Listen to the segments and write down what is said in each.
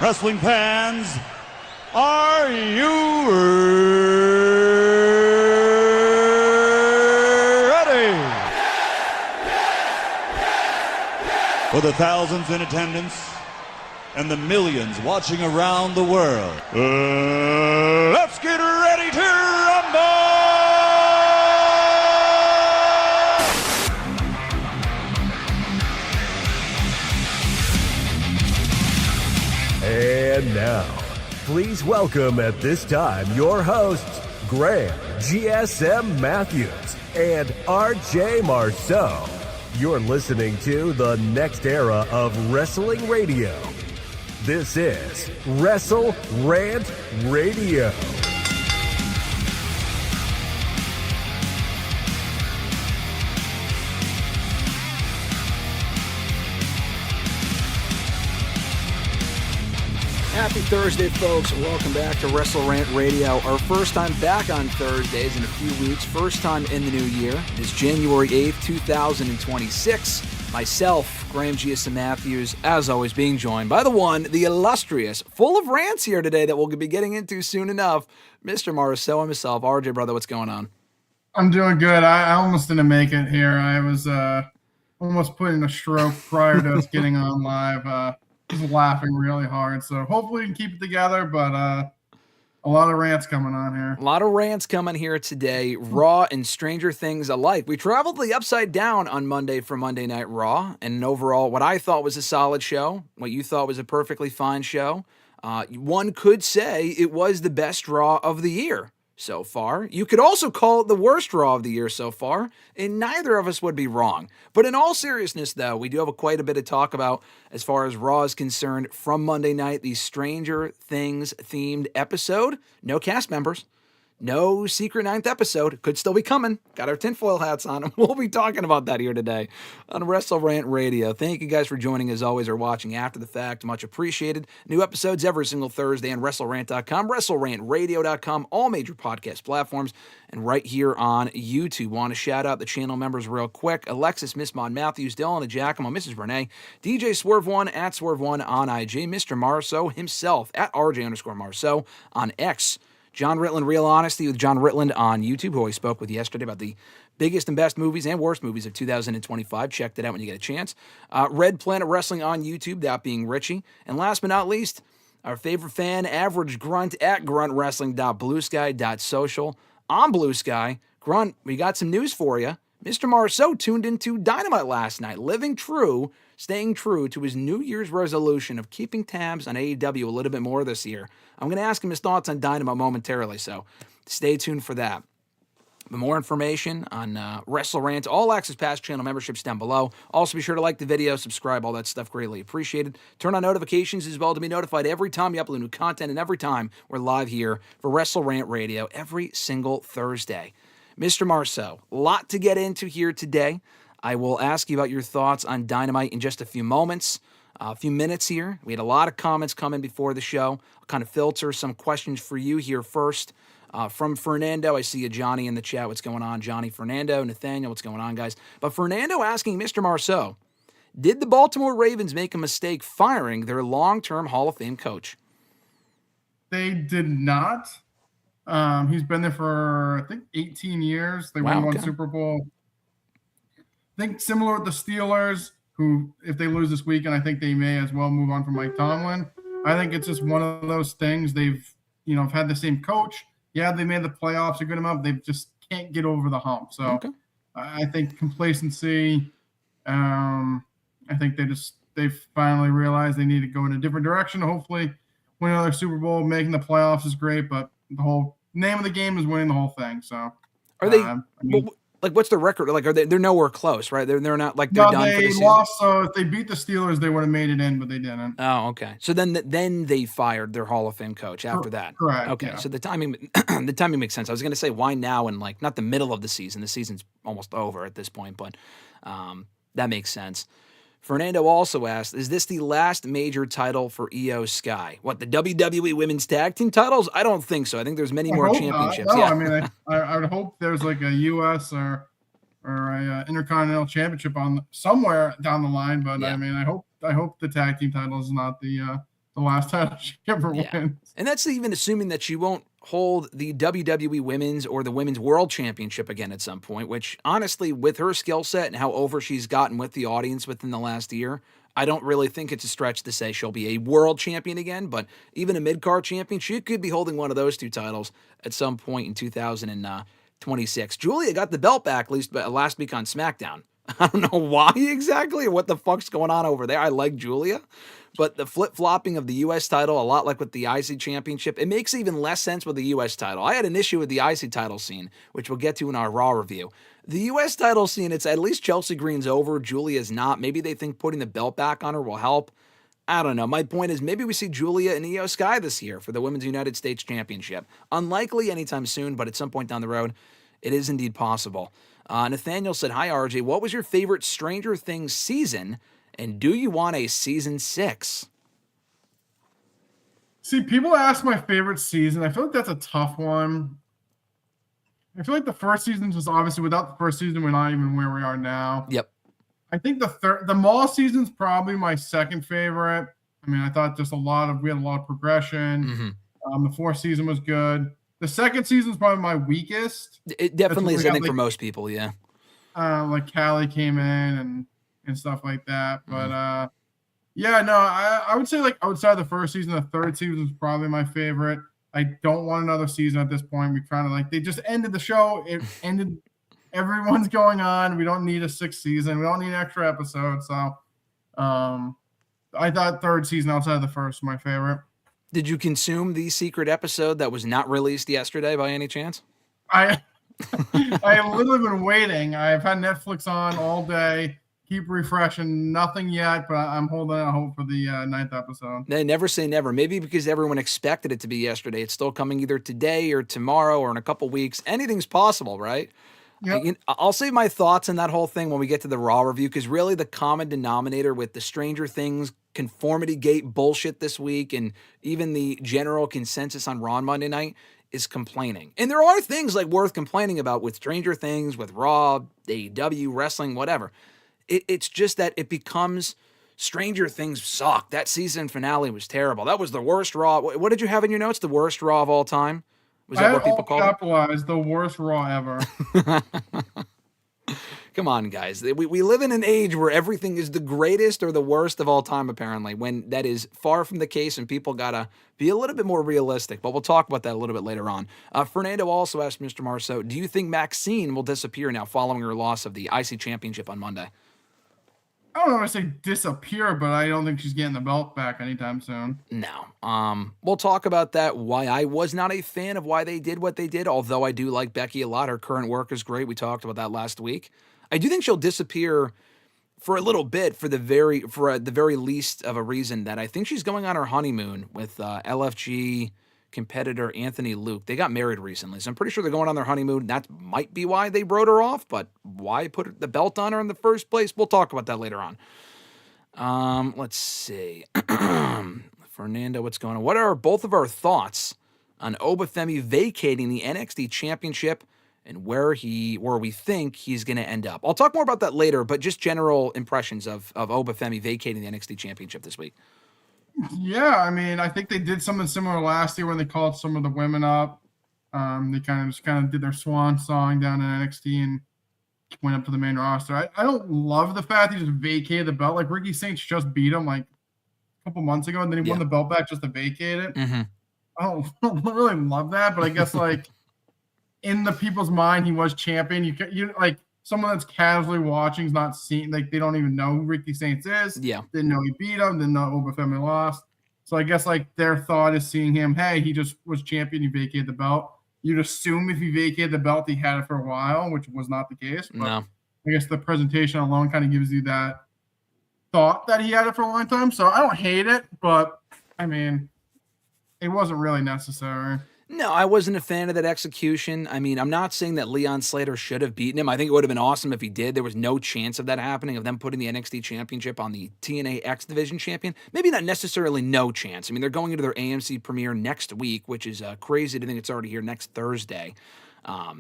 Wrestling fans, are you ready? For the thousands in attendance and the millions watching around the world, let's get ready to rumble! And now, please welcome at this time your hosts, Graham GSM Matthews and RJ Marceau. You're listening to the next era of wrestling radio. This is WrestleRant Radio. Happy Thursday, folks. Welcome back to WrestleRant Radio. Our first time back on Thursdays in a few weeks. First time in the new year. It's January 8th, 2026. Myself, Graham GSM Matthews, as always, being joined by the one, the illustrious, full of rants here today that we'll be getting into soon enough, Mr. Marceau and myself. RJ, brother, what's going on? I'm doing good. I almost didn't make it here. I was almost put in a stroke prior to us getting on live. Just laughing really hard. So hopefully we can keep it together, but a lot of rants coming on here. A lot of rants coming here today. Raw and Stranger Things alike. We traveled the upside down on Monday for Monday Night Raw, and overall what I thought was a solid show, what you thought was a perfectly fine show. One could say it was the best Raw of the year so far. You could also call it the worst Raw of the year so far, and neither of us would be wrong. But in all seriousness, though, we do have quite a bit to talk about as far as Raw is concerned from Monday night, the Stranger Things themed episode. No cast members. No secret ninth episode. Could still be coming. Got our tinfoil hats on, and we'll be talking about that here today on WrestleRant Radio. Thank you guys for joining as always or watching after the fact. Much appreciated. New episodes every single Thursday on WrestleRant.com, WrestleRantRadio.com, all major podcast platforms, and right here on YouTube. Want to shout out the channel members real quick. Alexis, Miss Maud Matthews, Dylan Giacomo, Mrs. Renee, DJ Swerve1 at Swerve1 on IG, Mr. Marceau himself at RJ_Marceau on X. John Ritland, Real Honesty with John Ritland on YouTube, who I spoke with yesterday about the biggest and best movies and worst movies of 2025. Check that out when you get a chance. Red Planet Wrestling on YouTube, that being Richie. And last but not least, our favorite fan, Average Grunt at gruntwrestling.bluesky.social. On Blue Sky, Grunt, we got some news for you. Mr. Marceau tuned into Dynamite last night, staying true to his New Year's resolution of keeping tabs on AEW a little bit more this year. I'm going to ask him his thoughts on Dynamite momentarily, so stay tuned for that. But more information on WrestleRant, all access pass channel memberships down below. Also be sure to like the video, subscribe, all that stuff, greatly appreciated. Turn on notifications as well to be notified every time you upload new content and every time we're live here for WrestleRant Radio every single Thursday. Mr. Marceau, a lot to get into here today. I will ask you about your thoughts on Dynamite in just a few moments, a few minutes here. We had a lot of comments come in before the show. I'll kind of filter some questions for you here first. From Fernando, I see a Johnny in the chat. What's going on, Johnny? Fernando, Nathaniel, what's going on, guys? But Fernando asking Mr. Marceau, did the Baltimore Ravens make a mistake firing their long-term Hall of Fame coach? They did not. He's been there for, I think, 18 years. They won one Super Bowl. I think similar with the Steelers, who, if they lose this weekend, I think they may as well move on from Mike Tomlin. I think it's just one of those things. They've, had the same coach. Yeah, they made the playoffs a good amount. They just can't get over the hump. So I think complacency. I think they finally realized they need to go in a different direction. Hopefully, win another Super Bowl. Making the playoffs is great, but the whole name of the game is winning the whole thing. So are they? What's the record? Like, they're nowhere close, right? They're not like they're done for the season. Lost. So if they beat the Steelers, they would have made it in, but they didn't. Oh, okay. So then they fired their Hall of Fame coach after that. Correct. Okay. Yeah. So the timing makes sense. I was going to say why now and not the middle of the season. The season's almost over at this point, but that makes sense. Fernando also asked, is this the last major title for Io Sky? What, the WWE Women's Tag Team titles? I don't think so. I think there's many more championships. No, yeah. I mean, I would hope there's like a U.S. or a Intercontinental Championship on somewhere down the line. But yeah. I mean, I hope the tag team title is not the the last title she ever wins. And that's even assuming that she won't hold the WWE Women's or the Women's World Championship again at some point, which honestly, with her skill set and how over she's gotten with the audience within the last year, I don't really think it's a stretch to say she'll be a world champion again, but even a mid-card champion, she could be holding one of those two titles at some point in 2026. Julia got the belt back last week on SmackDown. I don't know why exactly or what the fuck's going on over there. I like Julia, but the flip-flopping of the U.S. title, a lot like with the IC Championship, it makes even less sense with the U.S. title. I had an issue with the IC title scene, which we'll get to in our Raw review. The U.S. title scene, it's at least Chelsea Green's over, Julia's not. Maybe they think putting the belt back on her will help. I don't know. My point is maybe we see Julia and Io Sky this year for the Women's United States Championship. Unlikely anytime soon, but at some point down the road, it is indeed possible. Nathaniel said, "Hi, RJ. What was your favorite Stranger Things season, and do you want a season 6? See, people ask my favorite season. I feel like that's a tough one. I feel like the first season was obviously, without the first season, we're not even where we are now. Yep. I think the Mall season's probably my second favorite. I mean, I thought just we had a lot of progression. Mm-hmm. The fourth season was good. The second season is probably my weakest. It definitely is, I think, for most people, yeah. Like Callie came in and stuff like that. But I would say like outside the first season, the third season is probably my favorite. I don't want another season at this point. We kind of they just ended the show. It ended. Everyone's going on. We don't need a sixth season. We don't need an extra episode. So I thought third season outside of the first was my favorite. Did you consume the secret episode that was not released yesterday by any chance? I have literally been waiting. I've had Netflix on all day. Keep refreshing. Nothing yet, but I'm holding out hope for the 9th episode. They never say never. Maybe because everyone expected it to be yesterday. It's still coming either today or tomorrow or in a couple weeks. Anything's possible, right? Yep. I'll save my thoughts on that whole thing when we get to the Raw review, because really the common denominator with the Stranger Things conformity gate bullshit this week and even the general consensus on Raw on Monday night is complaining. And there are things like worth complaining about with Stranger Things, with Raw, AEW, wrestling, whatever. It's just that it becomes Stranger Things suck. That season finale was terrible. That was the worst Raw. What did you have in your notes? The worst Raw of all time? Was that what people called it? Capitalized, the worst Raw ever. Come on, guys. We live in an age where everything is the greatest or the worst of all time, apparently, when that is far from the case and people got to be a little bit more realistic. But we'll talk about that a little bit later on. Fernando also asked Mr. Marceau, do you think Maxxine will disappear now following her loss of the IC Championship on Monday? I don't want to say disappear, but I don't think she's getting the belt back anytime soon. No. We'll talk about that, why I was not a fan of why they did what they did, although I do like Becky a lot. Her current work is great. We talked about that last week. I do think she'll disappear for a little bit for the very least of a reason that I think she's going on her honeymoon with LFG competitor Anthony Luke. They got married recently, so I'm pretty sure they're going on their honeymoon. That might be why they wrote her off, but why put the belt on her in the first place? We'll talk about that later on. Let's see. Fernando, what's going on? What are both of our thoughts on Oba Femi vacating the NXT Championship and where we think he's going to end up? I'll talk more about that later, but just general impressions of Oba Femi vacating the NXT Championship this week. Yeah, I mean, I think they did something similar last year when they called some of the women up. They kind of did their swan song down in NXT and went up to the main roster. I don't love the fact he just vacated the belt. Like Ricky Saints just beat him like a couple months ago, and then he won the belt back just to vacate it. Mm-hmm. I don't really love that, but I guess like in the people's mind, he was champion. You like someone that's casually watching is not seeing, like they don't even know who Ricky Saints is. Yeah. Didn't know he beat him, didn't know Oba Femi lost. So I guess like their thought is seeing him, hey, he just was champion, he vacated the belt. You'd assume if he vacated the belt, he had it for a while, which was not the case. But no. I guess the presentation alone kind of gives you that thought that he had it for a long time. So I don't hate it, but I mean, it wasn't really necessary. No, I wasn't a fan of that execution. I mean, I'm not saying that Leon Slater should have beaten him. I think it would have been awesome if he did. There was no chance of that happening, of them putting the NXT Championship on the TNA X Division champion. Maybe not necessarily no chance. I mean, they're going into their AMC premiere next week, which is crazy to think it's already here next Thursday.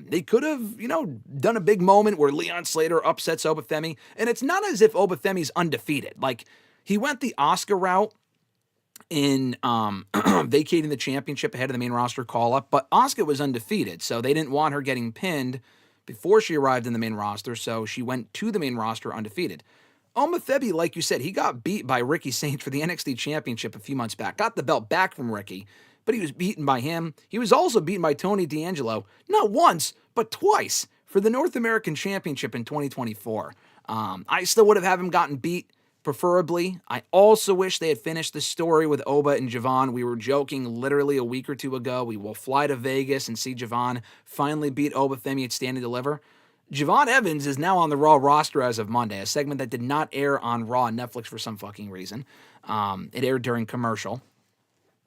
They could have, done a big moment where Leon Slater upsets Oba Femi. And it's not as if Oba Femi's undefeated. Like, he went the Oscar route in vacating the championship ahead of the main roster call-up, but Asuka was undefeated, so they didn't want her getting pinned before she arrived in the main roster, so she went to the main roster undefeated. Oba Femi, like you said, he got beat by Ricky Saints for the NXT Championship a few months back. Got the belt back from Ricky, but he was beaten by him. He was also beaten by Tony D'Angelo, not once, but twice, for the North American Championship in 2024. I still would have had him gotten beat, preferably. I also wish they had finished the story with Oba and Javon. We were joking literally a week or two ago. We will fly to Vegas and see Javon finally beat Oba Femi at Stand and Deliver. Javon Evans is now on the Raw roster as of Monday, a segment that did not air on Raw on Netflix for some fucking reason. It aired during commercial.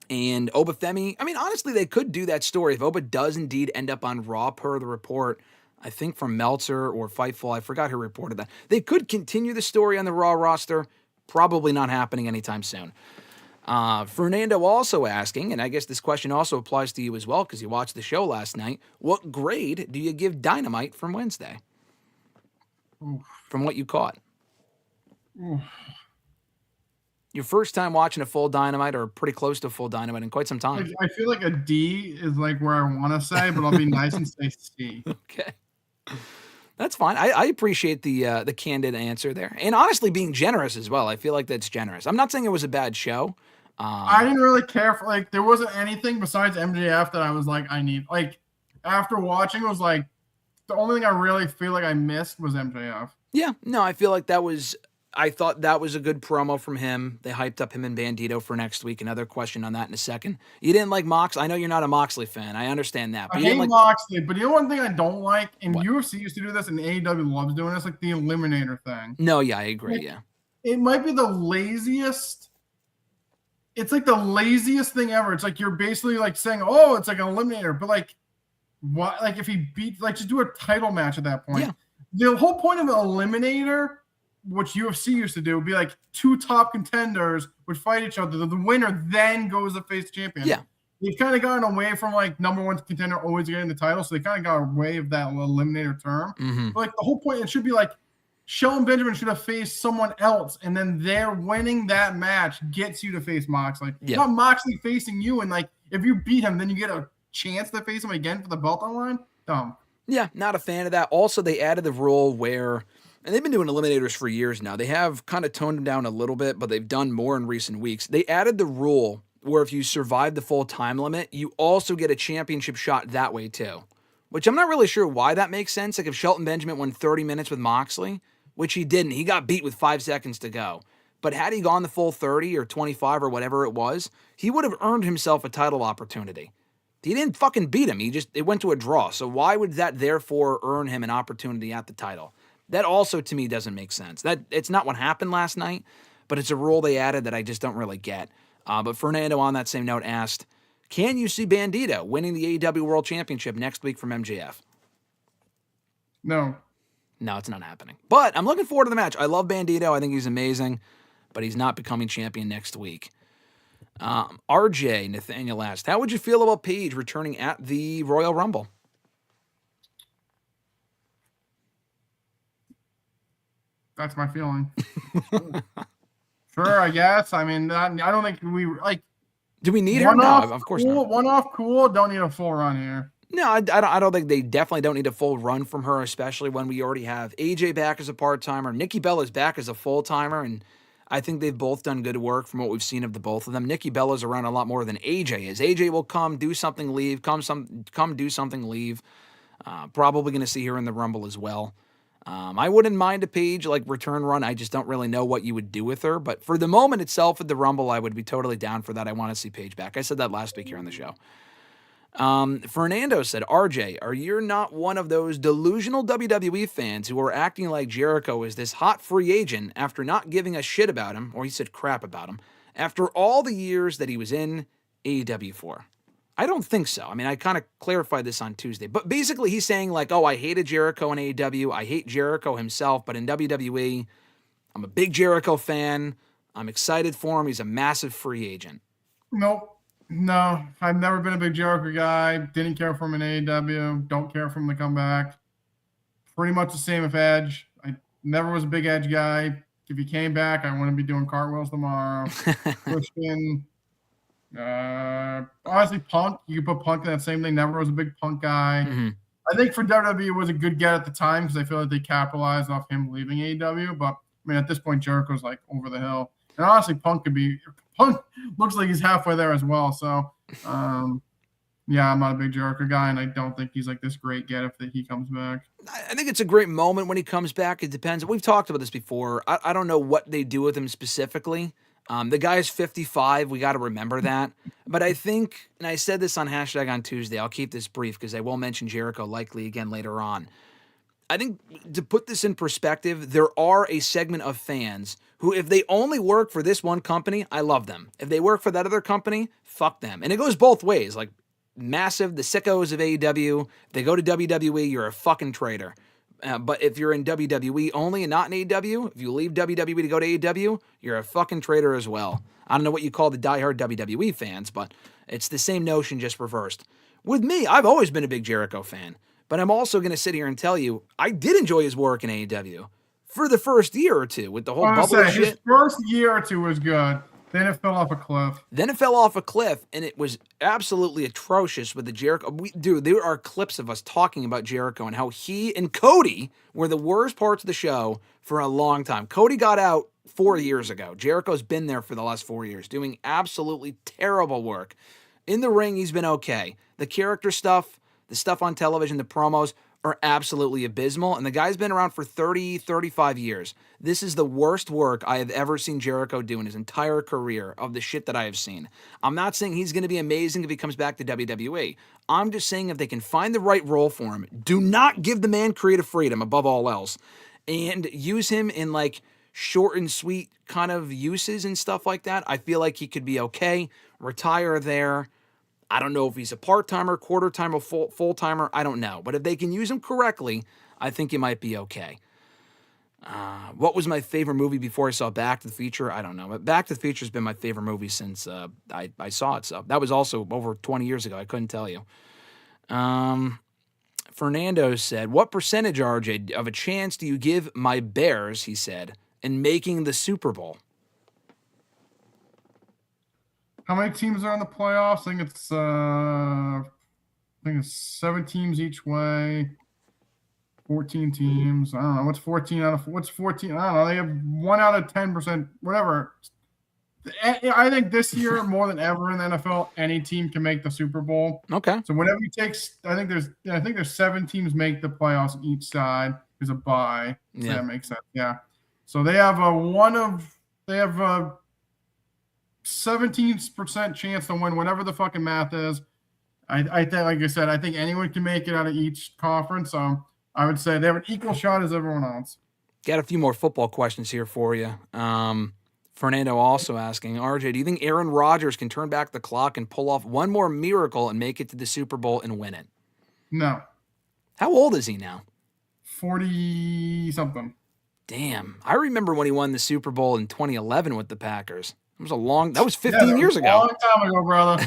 And Oba Femi, I mean, honestly, they could do that story. If Oba does indeed end up on Raw per the report, I think from Meltzer or Fightful, I forgot who reported that. They could continue the story on the Raw roster. Probably not happening anytime soon. Fernando also asking, and I guess this question also applies to you as well because you watched the show last night, what grade do you give Dynamite from Wednesday? Oof. From what you caught? Oof. Your first time watching a full Dynamite or pretty close to a full Dynamite in quite some time. I feel like a D is like where I want to say, but I'll be nice and say C. Okay. That's fine. I appreciate the candid answer there. And honestly, being generous as well. I feel like that's generous. I'm not saying it was a bad show. I didn't really care for, like, there wasn't anything besides MJF that I was like, I need. Like, after watching, it was like, the only thing I really feel like I missed was MJF. Yeah. No, I feel like I thought that was a good promo from him. They hyped up him and Bandito for next week. Another question on that in a second. You didn't like Mox? I know you're not a Moxley fan. I understand that. But I hate Moxley, but you know one thing I don't like? And UFC used to do this, and AEW loves doing this, like the Eliminator thing. No, yeah, I agree, like, yeah. It might be the laziest. It's like the laziest thing ever. It's like you're basically like saying, oh, it's like an Eliminator. But like, what? Like if he beats, like just do a title match at that point. Yeah. The whole point of an Eliminator, which UFC used to do, would be like two top contenders would fight each other. The winner then goes to face champion. Yeah. They've kind of gotten away from like number one contender always getting the title. So they kind of got away of that Eliminator term. Mm-hmm. But like the whole point, it should be like Shelton Benjamin should have faced someone else. And then they're winning that match gets you to face Moxley. Yeah. Not Moxley facing you. And like, if you beat him, then you get a chance to face him again for the belt on line. Dumb. Yeah. Not a fan of that. Also, they added the rule where, and they've been doing Eliminators for years now. They have kind of toned them down a little bit, but they've done more in recent weeks. They added the rule where if you survive the full time limit, you also get a championship shot that way too, which I'm not really sure why that makes sense. Like if Shelton Benjamin won 30 minutes with Moxley, which he didn't, he got beat with 5 seconds to go. But had he gone the full 30 or 25 or whatever it was, he would have earned himself a title opportunity. He didn't fucking beat him. It went to a draw. So why would that therefore earn him an opportunity at the title? That also, to me, doesn't make sense. That it's not what happened last night, but it's a rule they added that I just don't really get. But Fernando, on that same note, asked, can you see Bandito winning the AEW World Championship next week from MJF? No. No, it's not happening. But I'm looking forward to the match. I love Bandito. I think he's amazing, but he's not becoming champion next week. RJ, Nathaniel asked, how would you feel about Paige returning at the Royal Rumble? That's my feeling. Sure, I guess. I mean, I don't think we like. Do we need her? No, of course cool, not. One off, cool. Don't need a full run here. No, I don't think they definitely don't need a full run from her, especially when we already have AJ back as a part-timer. Nikki Bella's back as a full-timer, and I think they've both done good work from what we've seen of the both of them. Nikki Bella's around a lot more than AJ is. AJ will come, do something, leave, come do something, leave. Probably going to see her in the Rumble as well. I wouldn't mind a Paige like return run. I just don't really know what you would do with her. But for the moment itself at the Rumble, I would be totally down for that. I want to see Paige back. I said that last week here on the show. Fernando said, RJ, are you not one of those delusional WWE fans who are acting like Jericho is this hot free agent after not giving a shit about him, or he said crap about him, after all the years that he was in AEW for? I don't think so. I mean, I kind of clarified this on Tuesday, but basically he's saying like, oh, I hated Jericho in AEW. I hate Jericho himself, but in WWE, I'm a big Jericho fan. I'm excited for him. He's a massive free agent. Nope. No, I've never been a big Jericho guy. Didn't care for him in AEW. Don't care for him to come back. Pretty much the same with Edge. I never was a big Edge guy. If he came back, I wouldn't be doing cartwheels tomorrow. Christian, Honestly, Punk. You could put Punk in that same thing. Never was a big Punk guy. Mm-hmm. I think for WWE it was a good get at the time because I feel like they capitalized off him leaving AEW. But I mean, at this point, Jericho's like over the hill. And honestly, Punk looks like he's halfway there as well. So, yeah, I'm not a big Jericho guy, and I don't think he's like this great get if he comes back. I think it's a great moment when he comes back. It depends. We've talked about this before. I don't know what they do with him specifically. The guy is 55. We got to remember that. But I think, and I said this on Hashtag on Tuesday, I'll keep this brief because I will mention Jericho likely again later on. I think to put this in perspective, there are a segment of fans who, if they only work for this one company, I love them. If they work for that other company, fuck them. And it goes both ways. Like, massive, the sickos of AEW, if they go to WWE, you're a fucking traitor. But if you're in WWE only and not in AEW, if you leave WWE to go to AEW, you're a fucking traitor as well. I don't know what you call the diehard WWE fans, but it's the same notion, just reversed. With me, I've always been a big Jericho fan, but I'm also going to sit here and tell you, I did enjoy his work in AEW for the first year or two with the whole bubble shit. His first year or two was good. Then it fell off a cliff. And it was absolutely atrocious with the Jericho. Dude, there are clips of us talking about Jericho and how he and Cody were the worst parts of the show for a long time. Cody got out 4 years ago. Jericho's been there for the last 4 years, doing absolutely terrible work. In the ring, he's been okay. The character stuff, the stuff on television, the promos are absolutely abysmal, and the guy's been around for 30, 35 years. This is the worst work I have ever seen Jericho do in his entire career of the shit that I have seen. I'm not saying he's going to be amazing if he comes back to WWE. I'm just saying if they can find the right role for him, do not give the man creative freedom above all else, and use him in like short and sweet kind of uses and stuff like that. I feel like he could be okay. Retire there. I don't know if he's a part-timer, quarter-timer, full-timer. I don't know. But if they can use him correctly, I think he might be okay. What was my favorite movie before I saw Back to the Future? I don't know. But Back to the Future has been my favorite movie since I saw it. So that was also over 20 years ago. I couldn't tell you. Fernando said, what percentage, RJ, of a chance do you give my Bears, he said, in making the Super Bowl? How many teams are in the playoffs? I think it's 7 teams each way. 14 teams. I don't know. What's 14? I don't know. They have 1 out of 10%, whatever. I think this year, more than ever in the NFL, any team can make the Super Bowl. Okay. So whatever it takes, I think there's 7 teams make the playoffs on each side. There's a bye. So yeah. That makes sense. Yeah. So they have a 17% chance to win whatever the fucking math is. I think, like I said, I think anyone can make it out of each conference. So I would say they have an equal shot as everyone else. Got a few more football questions here for you. Fernando also asking, RJ, do you think Aaron Rodgers can turn back the clock and pull off one more miracle and make it to the Super Bowl and win it? No. How old is he now? 40-something. Damn. I remember when he won the Super Bowl in 2011 with the Packers. That was 15 years ago. A long time ago, brother.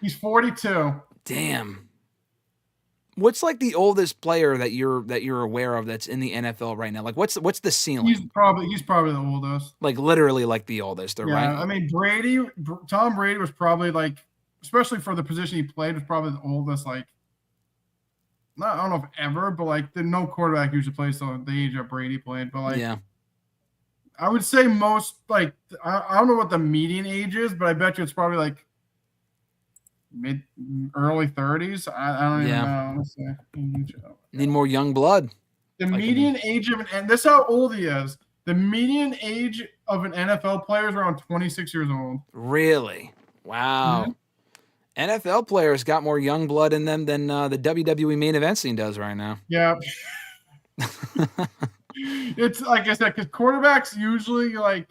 He's 42. Damn. What's like the oldest player that you're aware of that's in the NFL right now? Like what's the ceiling? He's probably the oldest. Like literally like the oldest, right? I mean, Tom Brady was probably like, especially for the position he played, was probably the oldest. Like, I don't know if ever, but like, no quarterback usually plays the age that Brady played. But like, yeah. I would say most, like, I don't know what the median age is, but I bet you it's probably like early 30s. I don't even know. Let's see. Need more young blood. The median age of and this is how old he is. The median age of an NFL player is around 26 years old. Really? Wow. Mm-hmm. NFL players got more young blood in them than the WWE main event scene does right now. Yeah. It's like I said, because quarterbacks usually like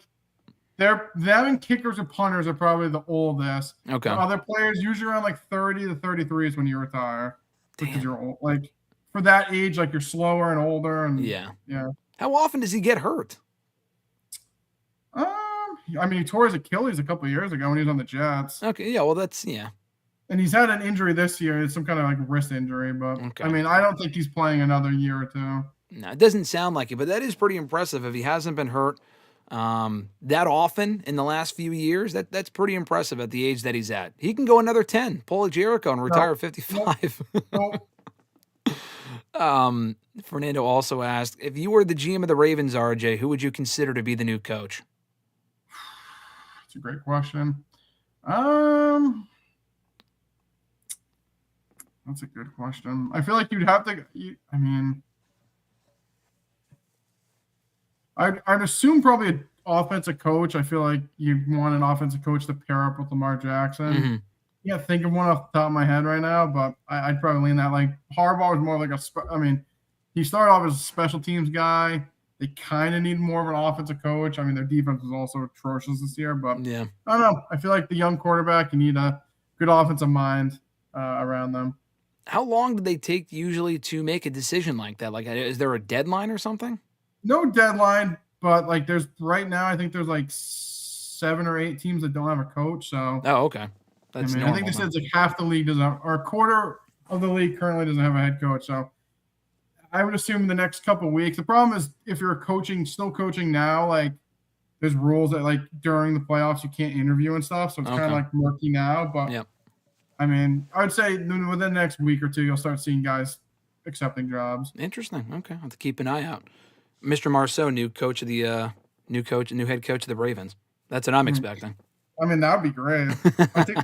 them and kickers and punters are probably the oldest. Okay. Other players usually around like 30 to 33 is when you retire. Damn. Because you're old. Like for that age, like you're slower and older and yeah. How often does he get hurt? I mean, he tore his Achilles a couple of years ago when he was on the Jets. Okay, yeah, well and he's had an injury this year. It's some kind of like wrist injury, but okay. I mean, I don't think he's playing another year or two. No, it doesn't sound like it, but that is pretty impressive if he hasn't been hurt. that often in the last few years, that's pretty impressive at the age that he's at. He can go another 10, pull a Jericho and retire at 55. Fernando also asked, if you were the GM of the Ravens, RJ, who would you consider to be the new coach? That's a great question. That's a good question. I feel like you'd have to. I'd assume probably an offensive coach. I feel like you'd want an offensive coach to pair up with Lamar Jackson. Mm-hmm. Can't think of one off the top of my head right now, but I'd probably lean that. Like Harbaugh was more like he started off as a special teams guy. They kind of need more of an offensive coach. I mean, their defense was also atrocious this year, but yeah, I don't know. I feel like the young quarterback, you need a good offensive mind around them. How long do they take usually to make a decision like that? Like, is there a deadline or something? No deadline, but like right now, I think there's like 7 or 8 teams that don't have a coach. So, okay. That's normal, I think they said it's like half the league doesn't have, or a quarter of the league currently doesn't have a head coach. So I would assume in the next couple of weeks. The problem is if you're still coaching now, like there's rules that like during the playoffs you can't interview and stuff. So it's kind of like murky now. But yep. I mean, I would say within the next week or two, you'll start seeing guys accepting jobs. Interesting. Okay, I'll have to keep an eye out. Mr. Marceau, new head coach of the Ravens. That's what I'm expecting. I mean, that would be great. I think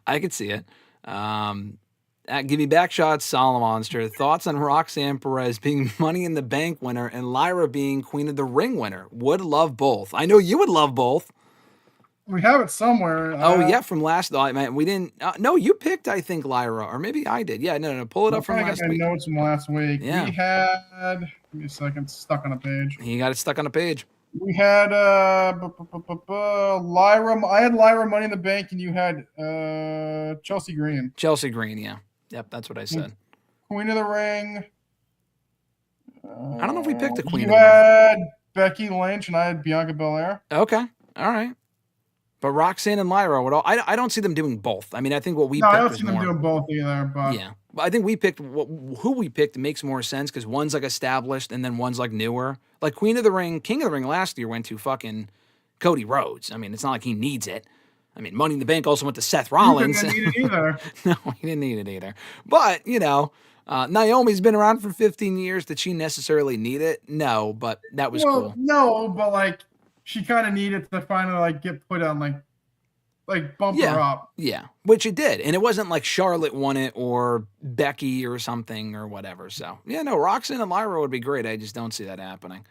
I could see it. Give me back shots, Solid Monster. Thoughts on Roxanne Perez being Money in the Bank winner and Lyra being Queen of the Ring winner? Would love both. I know you would love both. We have it somewhere. From last night. We didn't. No, you picked, I think, Lyra, or maybe I did. Yeah, no. Pull it up from last week. Notes from last week. Yeah. We had. Give me a second. Stuck on a page. You got it stuck on a page. We had Lyra. I had Lyra Money in the Bank, and you had Chelsea Green. Chelsea Green, yeah. Yep, that's what I said. Queen of the Ring. I don't know if we picked a Queen of the Ring. You had Becky Lynch, and I had Bianca Belair. Okay, all right. But Roxanne and Lyra would all. I don't see them doing both. I mean, I think what we. No, picked I don't see them doing both either. But yeah, but I think we picked who we picked makes more sense because one's like established and then one's like newer. Like Queen of the Ring, King of the Ring last year went to fucking Cody Rhodes. I mean, it's not like he needs it. I mean, Money in the Bank also went to Seth Rollins. He didn't need it either. No, he didn't need it either. But Naomi's been around for 15 years. Did she necessarily need it? No, but that was cool. No, but like she kind of needed to finally like get put on like bump her up. Yeah, which it did. And it wasn't like Charlotte won it or Becky or something or whatever. So, Roxanne and Lyra would be great. I just don't see that happening.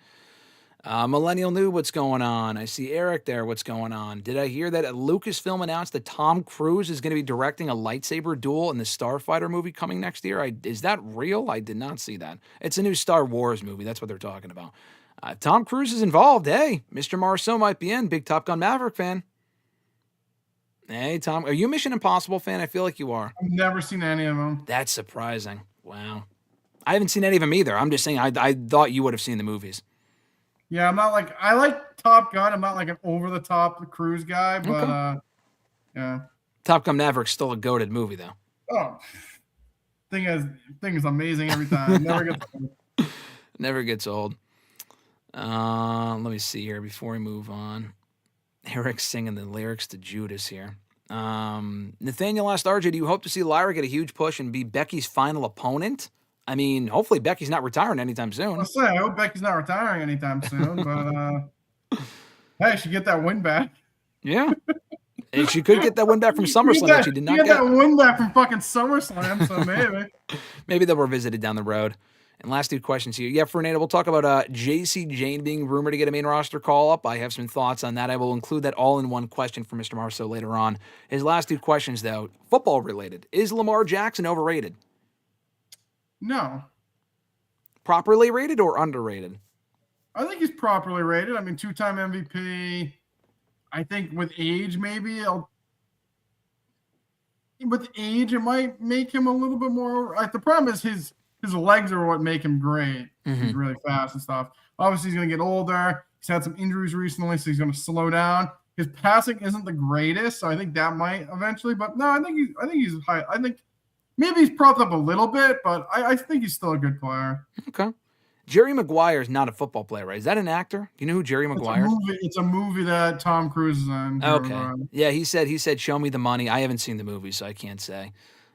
Millennial New, what's going on? I see Eric there. What's going on? Did I hear that Lucasfilm announced that Tom Cruise is going to be directing a lightsaber duel in the Starfighter movie coming next year? Is that real? I did not see that. It's a new Star Wars movie. That's what they're talking about. Tom Cruise is involved. Hey, Mr. Marceau might be in. Big Top Gun Maverick fan. Hey, Tom, are you a Mission Impossible fan? I feel like you are. I've never seen any of them. That's surprising. Wow. I haven't seen any of them either. I'm just saying I thought you would have seen the movies. Yeah, I'm not like – I like Top Gun. I'm not like an over-the-top cruise guy, but yeah. Top Gun Maverick's still a goated movie, though. Oh, thing is amazing every time. Never gets old. Never gets old. Let me see here before we move on. Eric's singing the lyrics to Judas here. Nathaniel asked RJ, do you hope to see Lyra get a huge push and be Becky's final opponent? I mean, hopefully Becky's not retiring anytime soon. I hope Becky's not retiring anytime soon, but hey, she get that win back. Yeah. And she could get that win back from SummerSlam that she did not get. That win back from fucking SummerSlam, so maybe. Maybe they'll revisit it down the road. And last 2 questions here. Yeah, Fernando, we'll talk about J.C. Jane being rumored to get a main roster call-up. I have some thoughts on that. I will include that all in one question for Mr. Marceau later on. His last 2 questions, though, football-related. Is Lamar Jackson overrated? No. Properly rated or underrated? I think he's properly rated. I mean, 2-time MVP. I think with age, maybe with age, it might make him a little bit more. Like, the problem is his legs are what make him great. Mm-hmm. He's really fast and stuff. Obviously, he's going to get older. He's had some injuries recently, so he's going to slow down. His passing isn't the greatest, so I think that might eventually. But no, I think he's high. I think maybe he's propped up a little bit, but I think he's still a good player. Okay. Jerry Maguire is not a football player, right? Is that an actor? Do you know who Jerry Maguire is? It's a movie that Tom Cruise is in. Okay. Yeah, he said, show me the money. I haven't seen the movie, so I can't say.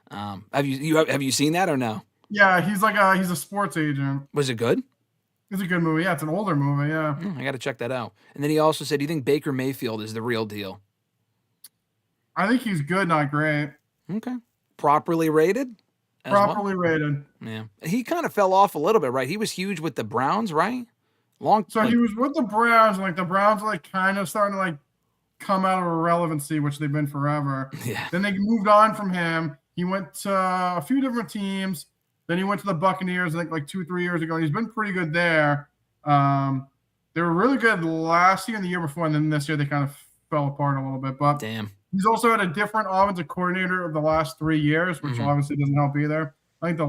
Have you seen that or no? Yeah, he's a sports agent. Was it good? It's a good movie. Yeah, it's an older movie. Yeah. I got to check that out. And then he also said, do you think Baker Mayfield is the real deal? I think he's good, not great. Okay. Properly rated? Properly rated. Yeah. He kind of fell off a little bit, right? He was huge with the Browns, right? He was with the Browns, and the Browns kind of starting to come out of irrelevancy, which they've been forever. Yeah. Then they moved on from him. He went to a few different teams. Then he went to the Buccaneers, I think 2-3 years ago. And he's been pretty good there. They were really good last year and the year before, and then this year they kind of fell apart a little bit. But damn. He's also had a different offensive coordinator of the last 3 years, which obviously doesn't help either. I think the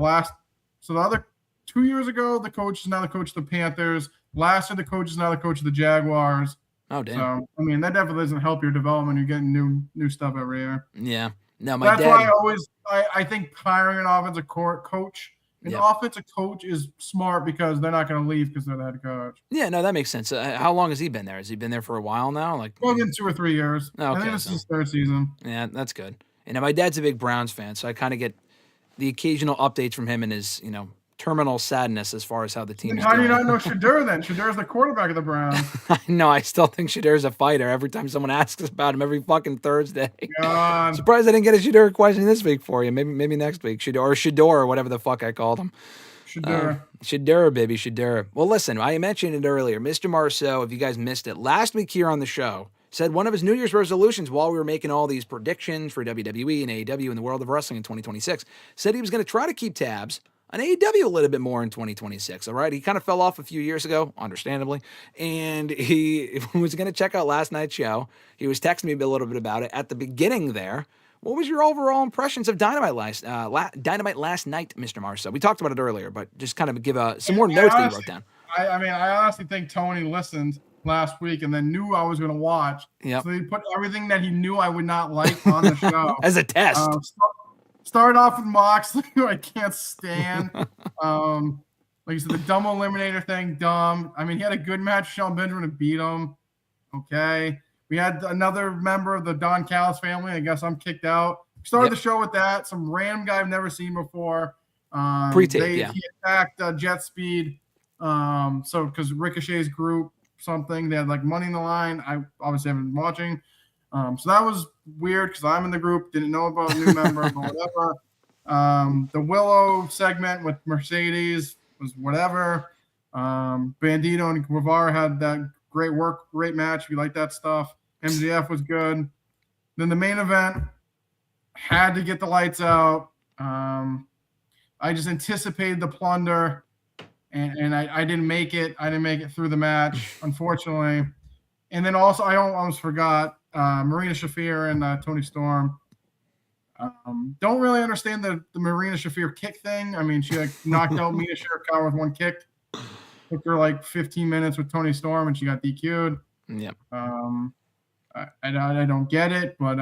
other 2 years ago, the coach is now the coach of the Panthers. Last year, the coach is now the coach of the Jaguars. Oh, damn. So, that definitely doesn't help your development. You're getting new stuff every year. Yeah. No, that's why I think hiring an offensive coach, offensive coach is smart because they're not going to leave because they're the head coach. Yeah, no, that makes sense. How long has he been there? Has he been there for a while now? Well, in 2 or 3 years. Okay, I think this is his 3rd season. Yeah, that's good. And my dad's a big Browns fan, so I kind of get the occasional updates from him and his, terminal sadness as far as how the team is doing. How do you not know Shedeur then? Shedeur the quarterback of the Browns. No, I still think Shedeur's a fighter every time someone asks about him every fucking Thursday. God. Surprised I didn't get a Shedeur question this week for you. Maybe next week. Shedeur or whatever the fuck I called him. Shedeur, baby, Shedeur. Well, listen, I mentioned it earlier. Mr. Marceau, if you guys missed it, last week here on the show, said one of his New Year's resolutions while we were making all these predictions for WWE and AEW in the world of wrestling in 2026, said he was going to try to keep tabs on AEW a little bit more in 2026, all right? He kind of fell off a few years ago, understandably, and he was going to check out last night's show. He was texting me a little bit about it at the beginning there. What was your overall impressions of Dynamite last night, Mr. Marceau? We talked about it earlier, but just kind of give some more notes that you wrote down. I honestly think Tony listened last week and then knew I was going to watch. Yep. So he put everything that he knew I would not like on the show. As a test. Started off with Moxley, who I can't stand. Like you said, the dumb eliminator thing, dumb. He had a good match, Shelton Benjamin, and beat him. Okay. We had another member of the Don Callis family. I guess I'm kicked out. Started the show with that. Some random guy I've never seen before. He attacked Jet Speed. So because Ricochet's group, something, they had money in the line. I obviously haven't been watching. So that was weird because I'm in the group, didn't know about a new member, but whatever. The Willow segment with Mercedes was whatever. Bandito and Guevara had that great match. If you like that stuff. MJF was good. Then the main event had to get the lights out. I just anticipated the plunder, and I didn't make it. I didn't make it through the match, unfortunately. And then also, I almost forgot, Marina Shafir and Toni Storm. Don't really understand the Marina Shafir kick thing. She knocked out Mina Shirakawa with one kick. Took her 15 minutes with Toni Storm, and she got DQ'd. Yep. I don't get it, but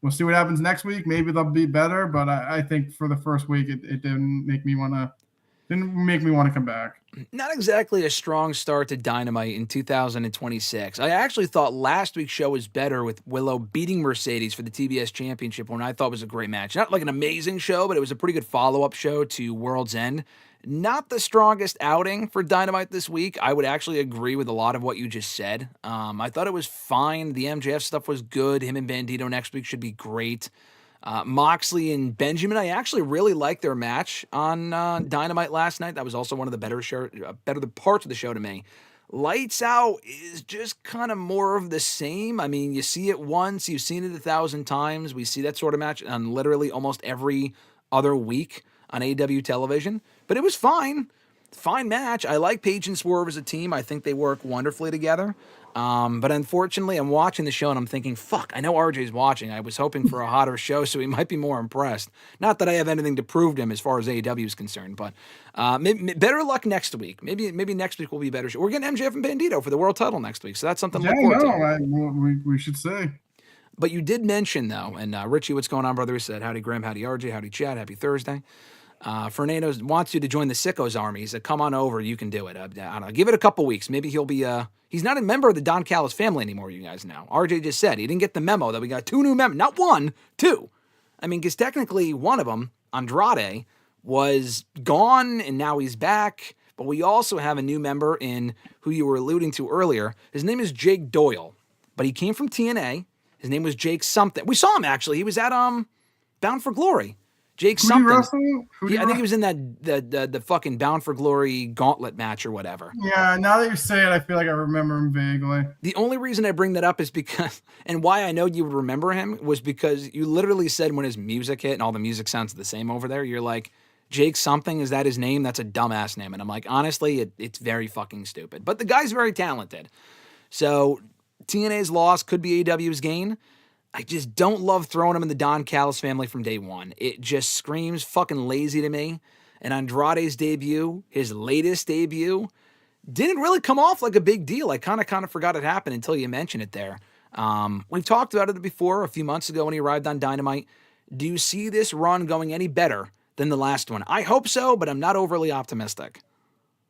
we'll see what happens next week. Maybe they'll be better, but I think for the first week, it didn't make me want to come back. Not exactly a strong start to Dynamite in 2026. I actually thought last week's show was better with Willow beating Mercedes for the TBS Championship, when I thought was a great match. Not an amazing show, but it was a pretty good follow-up show to World's End. Not the strongest outing for Dynamite this week. I would actually agree with a lot of what you just said. I thought it was fine. The MJF stuff was good. Him and Bandito next week should be great. Moxley and Benjamin, I actually really liked their match on Dynamite last night. That was also one of the better parts of the show to me. Lights Out is just kind of more of the same. You see it once, you've seen it 1,000 times. We see that sort of match on literally almost every other week on AEW television. But it was fine. Fine match. I like Paige and Swerve as a team. I think they work wonderfully together. But unfortunately, I'm watching the show and I'm thinking, fuck, I know RJ's watching. I was hoping for a hotter show, so he might be more impressed. Not that I have anything to prove to him as far as AEW is concerned, but better luck next week. Maybe next week will be a better show. We're getting MJF and Bandito for the world title next week, so that's something to look forward to. We should say. But you did mention, though, and Richie, what's going on, brother? He said, howdy, Graham, howdy, RJ, howdy, Chad, happy Thursday. Fernando wants you to join the Sickos army. He said, come on over. You can do it. I don't know. Give it a couple weeks. Maybe he'll be, he's not a member of the Don Callis family anymore, you guys know. RJ just said he didn't get the memo that we got 2 new members. Not 1, 2. I mean, because technically one of them, Andrade, was gone and now he's back. But we also have a new member in who you were alluding to earlier. His name is Jake Doyle, but he came from TNA. His name was Jake something. We saw him, actually. He was at Bound for Glory. Jake something. I think he was in the fucking Bound for Glory gauntlet match or whatever. Yeah, now that you say it, I feel like I remember him vaguely. The only reason I bring that up is because, and why I know you would remember him, was because you literally said when his music hit, and all the music sounds the same over there, you're like, Jake something, is that his name? That's a dumbass name. And I'm like, honestly, it's very fucking stupid. But the guy's very talented. So TNA's loss could be AEW's gain. I just don't love throwing him in the Don Callis family from day one. It just screams fucking lazy to me. And Andrade's debut, his latest debut, didn't really come off like a big deal. I kind of forgot it happened until you mentioned it there. We've talked about it before a few months ago when he arrived on Dynamite. Do you see this run going any better than the last one? I hope so, but I'm not overly optimistic.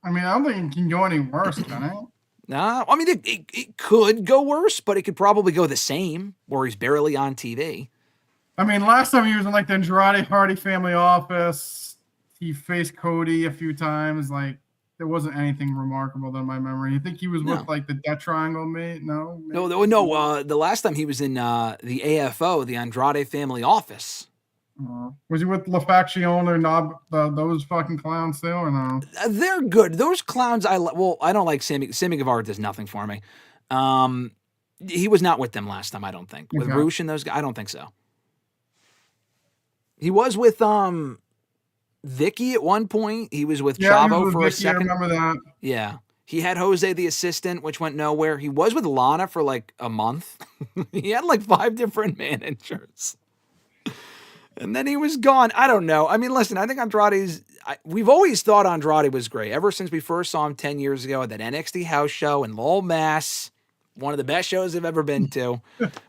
I mean, I don't think it can go any worse, can it? Nah, I mean, it could go worse, but it could probably go the same, where he's barely on TV. I mean, last time he was in like the Andrade Hardy family office, he faced Cody a few times. Like, there wasn't anything remarkable in my memory. You think he was with like the Death Triangle mate? No. The last time he was in the AFO, the Andrade family office. Was he with La Faction or not? Those fucking clowns still, or no? They're good. Those clowns, I don't like Sammy. Sammy Guevara does nothing for me. He was not with them last time, I don't think. With Roosh and those guys, I don't think so. He was with Vicky at one point. He was with Chavo for a second. I remember that. Yeah. He had Jose the assistant, which went nowhere. He was with Lana for like a month. He had like 5 different managers. And then he was gone. I don't know. I mean, listen, I think we've always thought Andrade was great. Ever since we first saw him 10 years ago at that NXT house show in Lowell, Mass. One of the best shows I've ever been to.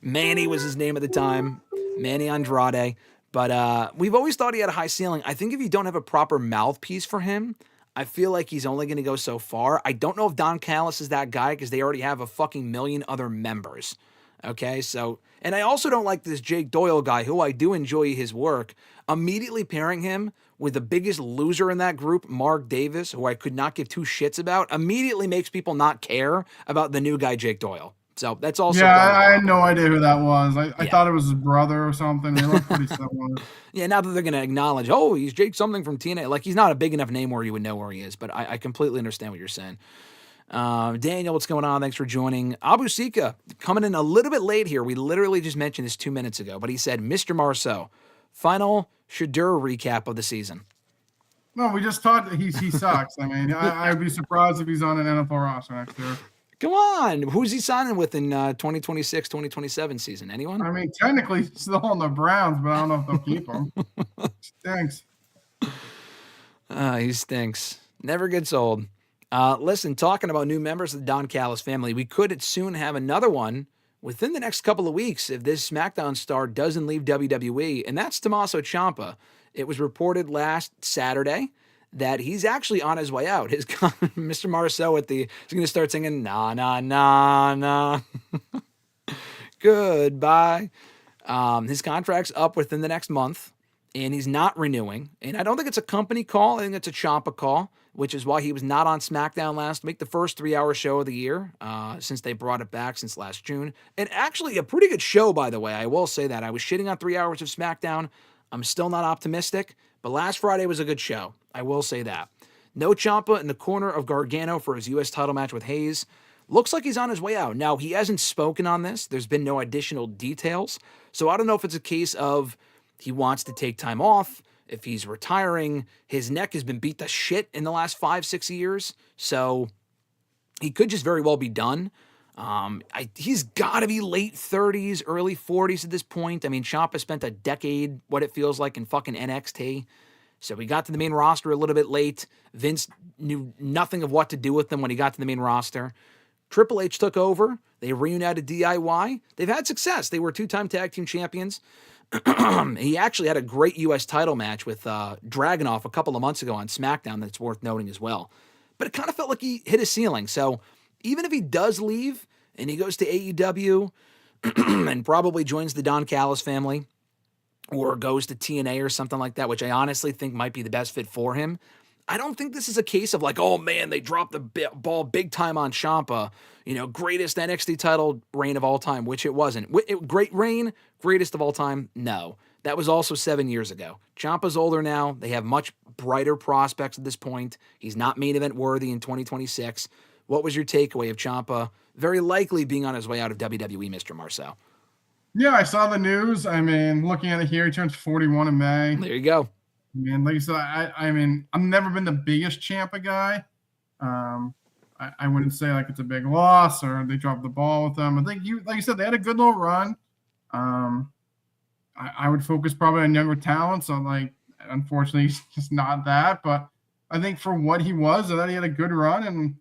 Manny was his name at the time. Manny Andrade. But we've always thought he had a high ceiling. I think if you don't have a proper mouthpiece for him, I feel like he's only going to go so far. I don't know if Don Callis is that guy because they already have a fucking million other members. Okay, so... And I also don't like this Jake Doyle guy, who I do enjoy his work, immediately pairing him with the biggest loser in that group, Mark Davis, who I could not give 2 shits about, immediately makes people not care about the new guy, Jake Doyle. So that's also... Yeah, I had no idea who that was. I thought it was his brother or something. They look pretty similar. Yeah, now that they're going to acknowledge, he's Jake something from TNA. Like, he's not a big enough name where you would know where he is, but I completely understand what you're saying. Daniel, what's going on? Thanks for joining. Abu Sika coming in a little bit late here. We literally just mentioned this 2 minutes ago, but he said, Mr. Marceau, final Shadur recap of the season. No, we just talked. He sucks. I mean, I'd be surprised if he's on an NFL roster next year. Come on. Who's he signing with in 2026, 2027 season? Anyone? I mean, technically he's still on the Browns, but I don't know if they'll keep him. Stinks. He stinks. Never gets old. Listen, talking about new members of the Don Callis family, we could soon have another one within the next couple of weeks if this SmackDown star doesn't leave WWE, and that's Tommaso Ciampa. It was reported last Saturday that he's actually on his way out. His Mr. Marceau he's going to start singing, na, na, na, na. Goodbye. His contract's up within the next month, and he's not renewing. And I don't think it's a company call. I think it's a Ciampa call, which is why he was not on SmackDown last week, the first 3-hour show of the year, since they brought it back since last June. And actually a pretty good show, by the way. I will say that. I was shitting on 3 hours of SmackDown. I'm still not optimistic, but last Friday was a good show. I will say that. No Ciampa in the corner of Gargano for his U.S. title match with Hayes. Looks like he's on his way out. Now, he hasn't spoken on this. There's been no additional details. So I don't know if it's a case of he wants to take time off, if he's retiring. His neck has been beat to shit in the last 5-6 years. So he could just very well be done. He's got to be late 30s, early 40s at this point. I mean, Ciampa spent a decade, what it feels like, in fucking NXT. So he got to the main roster a little bit late. Vince knew nothing of what to do with them when he got to the main roster. Triple H took over. They reunited DIY. They've had success. They were 2-time tag team champions. He actually had a great U.S. title match with Dragunov a couple of months ago on SmackDown that's worth noting as well. But it kind of felt like he hit his ceiling. So even if he does leave and he goes to AEW and probably joins the Don Callis family or goes to TNA or something like that, which I honestly think might be the best fit for him, I don't think this is a case of like, oh man, they dropped the ball big time on Ciampa, greatest NXT title reign of all time, which it wasn't. Great reign, greatest of all time, no. That was also 7 years ago. Ciampa's older now. They have much brighter prospects at this point. He's not main event worthy in 2026. What was your takeaway of Ciampa very likely being on his way out of WWE, Mr. Marceau? Yeah, I saw the news. I mean, looking at it here, he turns 41 in May. There you go. And like you said, I mean, I've never been the biggest Ciampa guy. I wouldn't say like it's a big loss or they dropped the ball with them. I think like you said, they had a good little run. I would focus probably on younger talent. So like, unfortunately, he's just not that. But I think for what he was, I thought he had a good run. And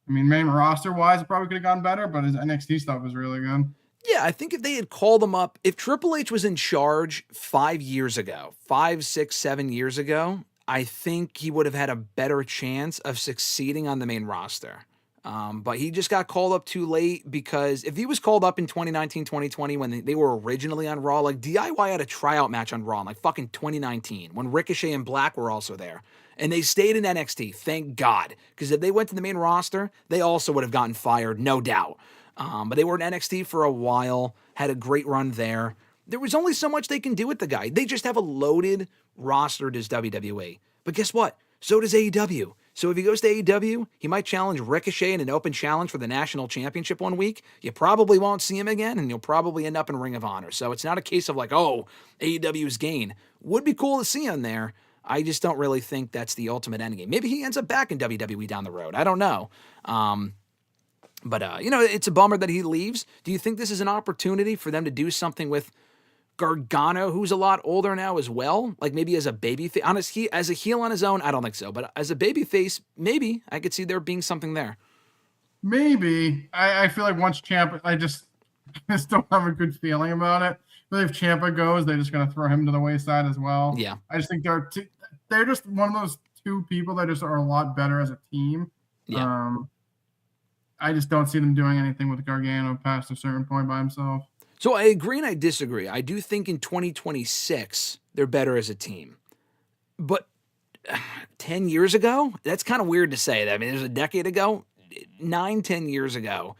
I mean, main roster wise, it probably could have gone better. But his NXT stuff was really good. Yeah, I think if they had called him up, if Triple H was in charge 5 years ago, 5, 6, 7 years ago, I think he would have had a better chance of succeeding on the main roster. But he just got called up too late because if he was called up in 2019, 2020, when they were originally on Raw, like DIY had a tryout match on Raw in like fucking 2019 when Ricochet and Black were also there. And they stayed in NXT, thank God. Because if they went to the main roster, they also would have gotten fired, no doubt. But they were in NXT for a while, had a great run there. There was only so much they can do with the guy. They just have a loaded roster as WWE. But guess what? So does AEW. So if he goes to AEW, he might challenge Ricochet in an open challenge for the national championship one week. You probably won't see him again, and you'll probably end up in Ring of Honor. So it's not a case of like, oh, AEW's gain. Would be cool to see him there. I just don't really think that's the ultimate endgame. Maybe he ends up back in WWE down the road. I don't know. But it's a bummer that he leaves. Do you think this is an opportunity for them to do something with Gargano, who's a lot older now as well? Like maybe as a babyface. Honestly, as a heel on his own, I don't think so. But as a babyface, maybe I could see there being something there. Maybe. I feel like once Ciampa, I still have a good feeling about it. But if Ciampa goes, they're just going to throw him to the wayside as well. Yeah. I just think they're just one of those two people that just are a lot better as a team. Yeah. I just don't see them doing anything with Gargano past a certain point by himself. So I agree and I disagree. I do think in 2026, they're better as a team. But 10 years ago, that's kind of weird to say that. I mean, there's a decade ago, 9-10 years ago,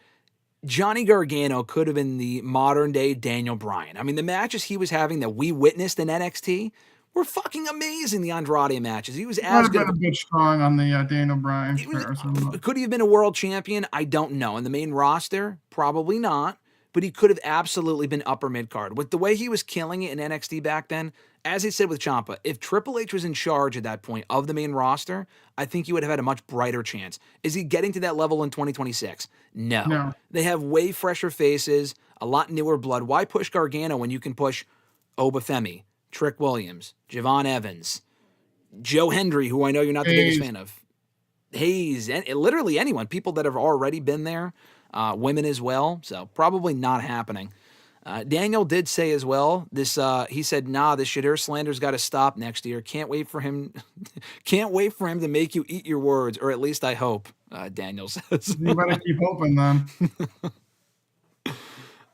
Johnny Gargano could have been the modern day Daniel Bryan. I mean, the matches he was having that we witnessed in NXT were fucking amazing, the Andrade matches. He was as good. Been a bit strong on the Daniel Bryan comparison. Could he have been a world champion? I don't know. In the main roster, probably not. But he could have absolutely been upper mid-card. With the way he was killing it in NXT back then, as I said with Ciampa, if Triple H was in charge at that point of the main roster, I think he would have had a much brighter chance. Is he getting to that level in 2026? No. They have way fresher faces, a lot newer blood. Why push Gargano when you can push Oba Femi, Trick Williams, Javon Evans, Joe Hendry, who I know you're not the biggest fan of, Hayes, and literally anyone, people that have already been there, women as well, so probably not happening. Daniel did say as well, he said, this Shadur slander's got to stop next year. Can't wait for him to make you eat your words, or at least I hope, Daniel says. You better keep hoping then.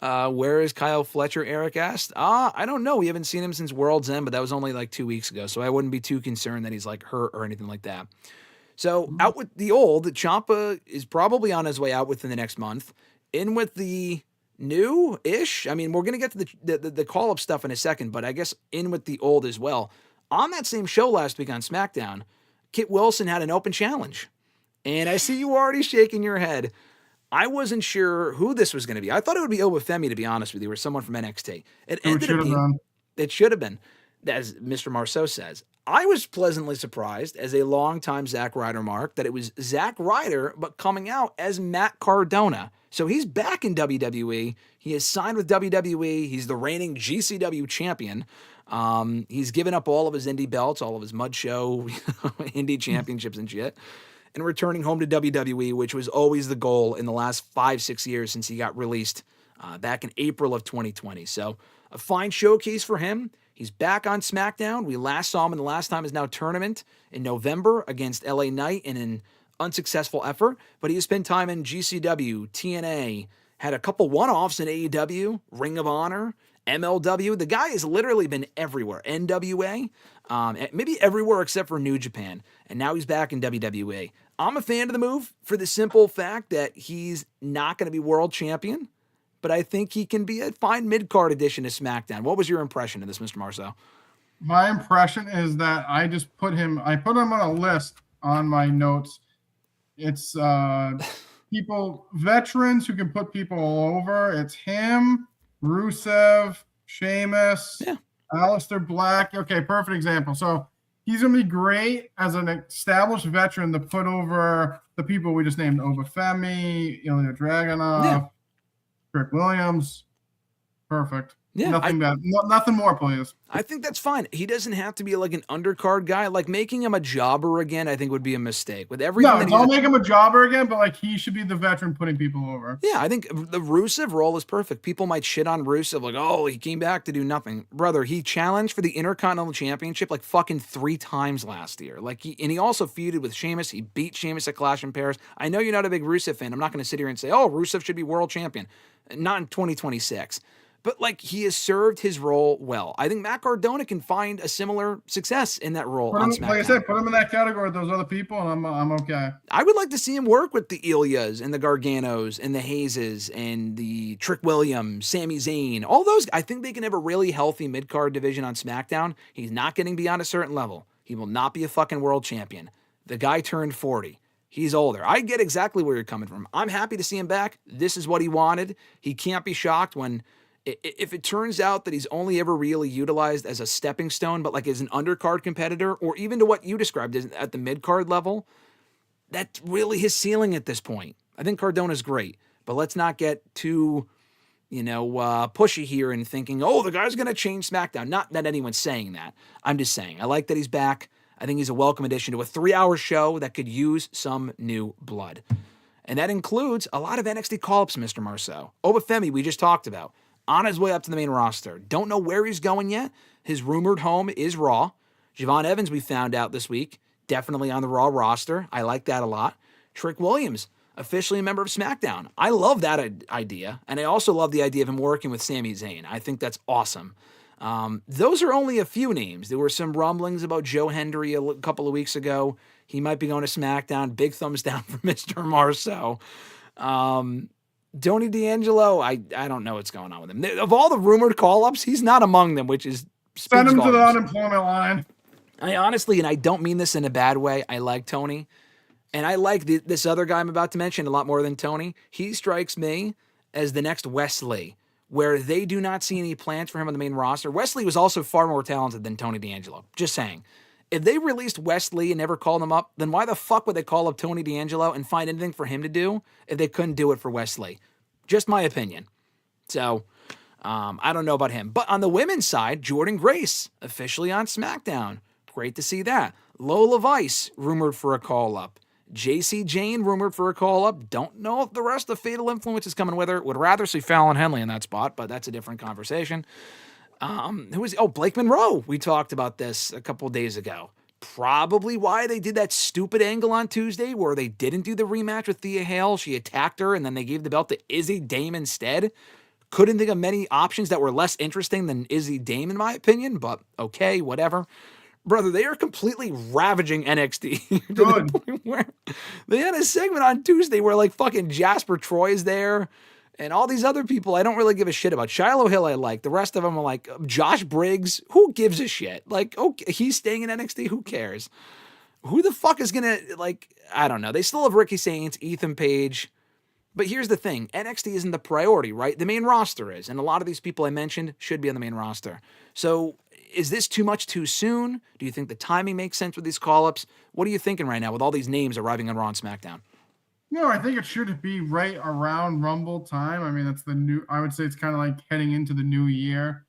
Where is Kyle Fletcher? Eric asked. I don't know. We haven't seen him since World's End, but that was only like 2 weeks ago, so I wouldn't be too concerned that he's like hurt or anything like that. So out with the old, Ciampa is probably on his way out within the next month. In with the new-ish. I mean, we're going to get to the call-up stuff in a second, but I guess in with the old as well. On that same show last week on SmackDown, Kit Wilson had an open challenge. And I see you already shaking your head. I wasn't sure who this was going to be. I thought it would be Oba Femi, to be honest with you, or someone from NXT. It should have been, as Mr. Marceau says. I was pleasantly surprised, as a longtime Zack Ryder mark, that it was Zack Ryder, but coming out as Matt Cardona. So he's back in WWE. He has signed with WWE. He's the reigning GCW champion. He's given up all of his indie belts, all of his mud show, indie championships and shit, and returning home to WWE, which was always the goal in the last 5-6 years since he got released back in April of 2020. So a fine showcase for him. He's back on SmackDown. We last saw him in the last time is now tournament in November against LA Knight in an unsuccessful effort, but he has spent time in GCW, TNA, had a couple one-offs in AEW, Ring of Honor, MLW. The guy has literally been everywhere. NWA, maybe everywhere except for New Japan, and now he's back in WWE. I'm a fan of the move for the simple fact that he's not going to be world champion, but I think he can be a fine mid-card addition to SmackDown. What was your impression of this, Mr. Marceau? My impression is that I put him on a list on my notes. It's people, veterans who can put people over. It's him, Rusev, Sheamus, Aleister Black. Okay, perfect example. So he's going to be great as an established veteran to put over the people we just named: Oba Femi, Ilya Dragunov, Rick Williams. Perfect. Yeah, nothing more, please. I think that's fine. He doesn't have to be like an undercard guy. Like making him a jobber again, I think would be a mistake. With everything, don't make him a jobber again, but like he should be the veteran putting people over. Yeah, I think the Rusev role is perfect. People might shit on Rusev like, oh, he came back to do nothing. Brother, he challenged for the Intercontinental Championship like fucking 3 times last year. Like he also feuded with Sheamus. He beat Sheamus at Clash in Paris. I know you're not a big Rusev fan. I'm not going to sit here and say, oh, Rusev should be world champion. Not in 2026. But, like, he has served his role well. I think Matt Cardona can find a similar success in that role on SmackDown. Like I said, put him in that category with those other people, and I'm okay. I would like to see him work with the Ilyas and the Garganos and the Hayeses and the Trick Williams, Sami Zayn. All those, I think they can have a really healthy mid-card division on SmackDown. He's not getting beyond a certain level. He will not be a fucking world champion. The guy turned 40. He's older. I get exactly where you're coming from. I'm happy to see him back. This is what he wanted. He can't be shocked when... if it turns out that he's only ever really utilized as a stepping stone, but like as an undercard competitor, or even to what you described as at the mid-card level, that's really his ceiling at this point. I think Cardona's great, but let's not get too, pushy here and thinking, oh, the guy's going to change SmackDown. Not that anyone's saying that. I'm just saying, I like that he's back. I think he's a welcome addition to a 3-hour show that could use some new blood. And that includes a lot of NXT call-ups, Mr. Marceau. Oba Femi, we just talked about. On his way up to the main roster. Don't know where he's going yet. His rumored home is Raw. Javon Evans, we found out this week, definitely on the Raw roster. I like that a lot. Trick Williams, officially a member of SmackDown. I love that idea, and I also love the idea of him working with Sami Zayn. I think that's awesome. Those are only a few names. There were some rumblings about Joe Hendry a couple of weeks ago. He might be going to SmackDown. Big thumbs down for Mr. Marceau. Tony D'Angelo, I don't know what's going on with him. Of all the rumored call-ups, he's not among them, which is... Send him to the unemployment line. I honestly, and I don't mean this in a bad way, I like Tony. And I like this other guy I'm about to mention a lot more than Tony. He strikes me as the next Wesley, where they do not see any plans for him on the main roster. Wesley was also far more talented than Tony D'Angelo. Just saying. If they released Wesley and never called him up, then why the fuck would they call up Tony D'Angelo and find anything for him to do if they couldn't do it for Wesley? Just my opinion. So, I don't know about him. But on the women's side, Jordan Grace, officially on SmackDown. Great to see that. Lola Vice, rumored for a call-up. JC Jane, rumored for a call-up. Don't know if the rest of Fatal Influence is coming with her. Would rather see Fallon Henley in that spot, but that's a different conversation. Blake Monroe. We talked about this a couple days ago. Probably why they did that stupid angle on Tuesday where they didn't do the rematch with Thea Hale. She attacked her, and then they gave the belt to Izzy Dame instead. Couldn't think of many options that were less interesting than Izzy Dame, in my opinion, but okay, whatever. Brother, they are completely ravaging NXT. To the point where they had a segment on Tuesday where like fucking Jasper Troy's there. And all these other people I don't really give a shit about. Shiloh Hill I like. The rest of them are like, Josh Briggs, who gives a shit? Like, okay, he's staying in NXT, who cares? Who the fuck is gonna, like, I don't know. They still have Ricky Saints, Ethan Page. But here's the thing. NXT isn't the priority, right? The main roster is. And a lot of these people I mentioned should be on the main roster. So is this too much too soon? Do you think the timing makes sense with these call-ups? What are you thinking right now with all these names arriving on Raw and SmackDown? No, I think it should be right around Rumble time. I mean, that's I would say it's kind of like heading into the new year.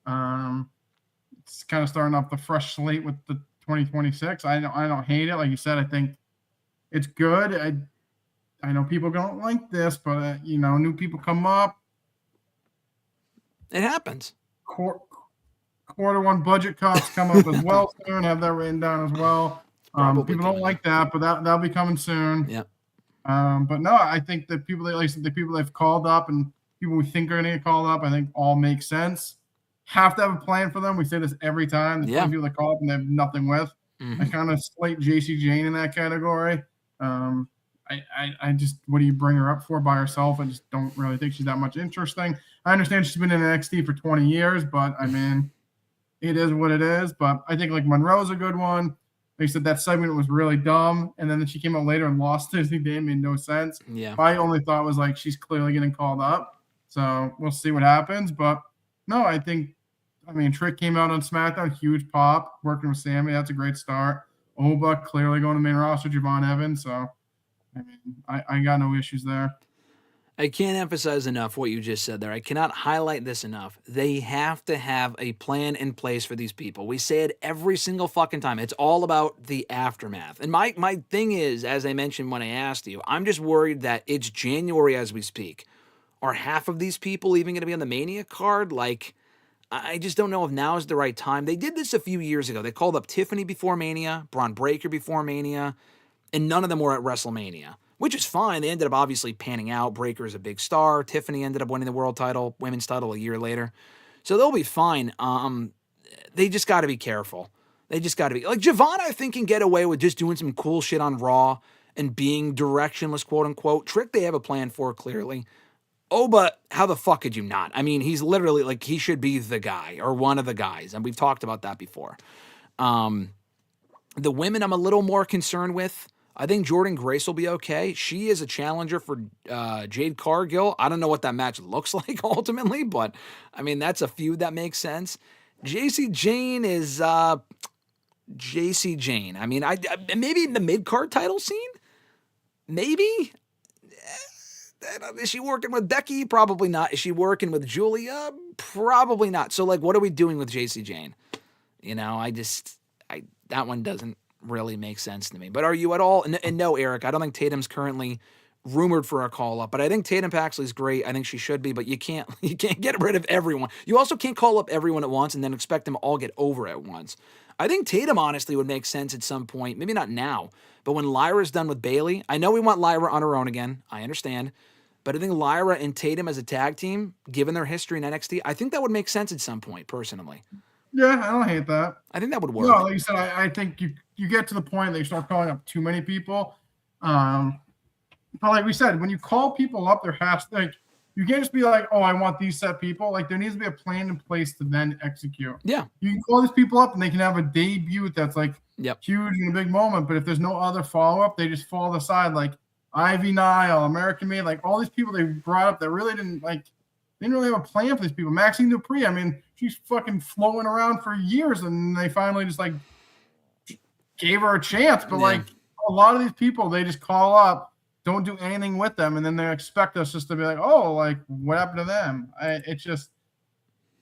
It's kind of starting off the fresh slate with the 2026. I don't hate it. Like you said, I think it's good. I know people don't like this, but, new people come up. It happens. quarter one budget cuts come up as well soon. Have that written down as well. People don't like that, but that'll be coming soon. Yep. But no, I think the people they've called up and people we think are going to get called up, I think all make sense. Have to have a plan for them. We say this every time. There's people that call up and they have nothing with. I kind of slate JC Jane in that category. I just, what do you bring her up for by herself? I just don't really think she's that much interesting. I understand she's been in NXT for 20 years, but I mean, it is what it is. But I think like Monroe's a good one. They said that segment was really dumb, and then she came out later and lost it. I think it made no sense. Yeah. My only thought was like she's clearly getting called up, so we'll see what happens. But no, I mean, Trick came out on SmackDown, huge pop, working with Sammy. That's a great start. Oba clearly going to main roster, Javon Evans. So I mean, I got no issues there. I can't emphasize enough what you just said there. I cannot highlight this enough. They have to have a plan in place for these people. We say it every single fucking time. It's all about the aftermath. And my thing is, as I mentioned when I asked you, I'm just worried that it's January as we speak. Are half of these people even going to be on the Mania card? Like, I just don't know if now is the right time. They did this a few years ago. They called up Tiffany before Mania, Bron Breakker before Mania, and none of them were at WrestleMania. Which is fine. They ended up obviously panning out. Breakker is a big star. Tiffany ended up winning the world title, women's title a year later. So they'll be fine. They just got to be careful. They just got to be. Like, Javon, I think, can get away with just doing some cool shit on Raw and being directionless, quote unquote. Trick, they have a plan for, clearly. Oba, how the fuck could you not? I mean, he's literally, like, he should be the guy or one of the guys. And we've talked about that before. The women I'm a little more concerned with. I think Jordynne Grace will be okay. She is a challenger for Jade Cargill. I don't know what that match looks like ultimately, but I mean, that's a feud that makes sense. JC Jane is JC Jane. I mean, I maybe in the mid-card title scene? Maybe? Is she working with Becky? Probably not. Is she working with Julia? Probably not. So, like, what are we doing with JC Jane? You know, that one doesn't really makes sense to me. But are you at all? And no, Eric, I don't think Tatum's currently rumored for a call up, but I think Tatum Paxley's great. I think she should be, but you can't get rid of everyone. You also can't call up everyone at once and then expect them to all get over at once. I think Tatum honestly would make sense at some point, maybe not now, but when Lyra's done with Bayley. I know we want Lyra on her own again. I understand. But I think Lyra and Tatum as a tag team, given their history in NXT, I think that would make sense at some point, personally. Yeah, I don't hate that. I think that would work. No, like you said, I think you get to the point that you start calling up too many people. But like we said, when you call people up, there has to, like, you can't just be like, oh, I want these set people. Like, there needs to be a plan in place to then execute. Yeah. You can call these people up and they can have a debut that's like huge and a big moment. But if there's no other follow-up, they just fall to the side. Like Ivy Nile, American Made, like all these people they brought up that really didn't really have a plan for these people. Maxxine Dupri, I mean, she's fucking flowing around for years, and they finally just like gave her a chance. But like a lot of these people, they just call up, don't do anything with them, and then they expect us just to be like, oh, like what happened to them? It's just,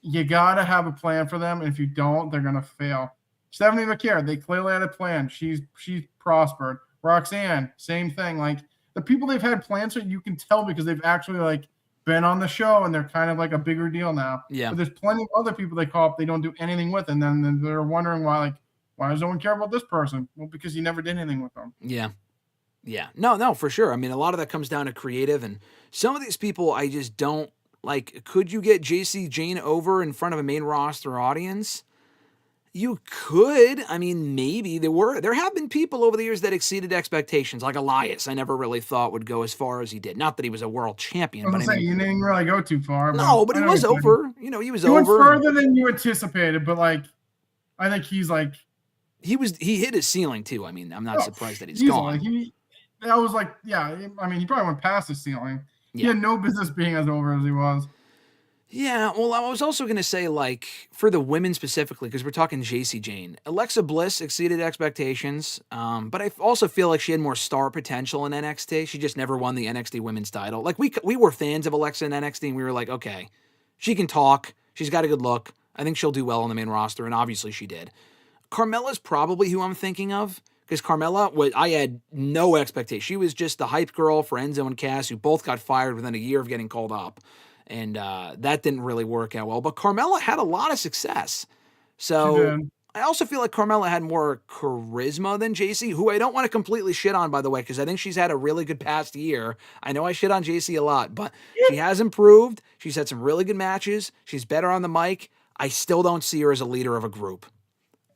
you gotta have a plan for them, and if you don't, they're gonna fail. Stephanie McCare, they clearly had a plan. She's prospered. Roxanne, same thing. Like the people they've had plans for, you can tell because they've actually like been on the show and they're kind of like a bigger deal now. Yeah. But there's plenty of other people they call up, they don't do anything with, and then they're wondering why does no one care about this person? Well, because you never did anything with them. Yeah. Yeah. No, for sure. I mean, a lot of that comes down to creative, and some of these people I just don't like. Could you get JC Jane over in front of a main roster audience? You could. I mean, maybe there have been people over the years that exceeded expectations, like Elias. I never really thought would go as far as he did. Not that he was a world champion, but you didn't really go too far. No, but he was over. You know, he was over. He went further than you anticipated, but like, I think he's like he hit his ceiling too. I mean, I'm not surprised that he's gone. He probably went past his ceiling. Yeah. He had no business being as over as he was. Yeah, well, I was also going to say, like, for the women specifically, because we're talking JC Jane, Alexa Bliss exceeded expectations, but I also feel like she had more star potential in NXT. She just never won the NXT women's title. Like, we were fans of Alexa in NXT, and we were like, okay, she can talk, she's got a good look, I think she'll do well on the main roster, and obviously she did. Carmella's probably who I'm thinking of, because Carmella, I had no expectation. She was just the hype girl for Enzo and Cass, who both got fired within a year of getting called up. And that didn't really work out well. But Carmella had a lot of success. So I also feel like Carmella had more charisma than JC, who I don't want to completely shit on, by the way, because I think she's had a really good past year. I know I shit on JC a lot, but she has improved. She's had some really good matches. She's better on the mic. I still don't see her as a leader of a group.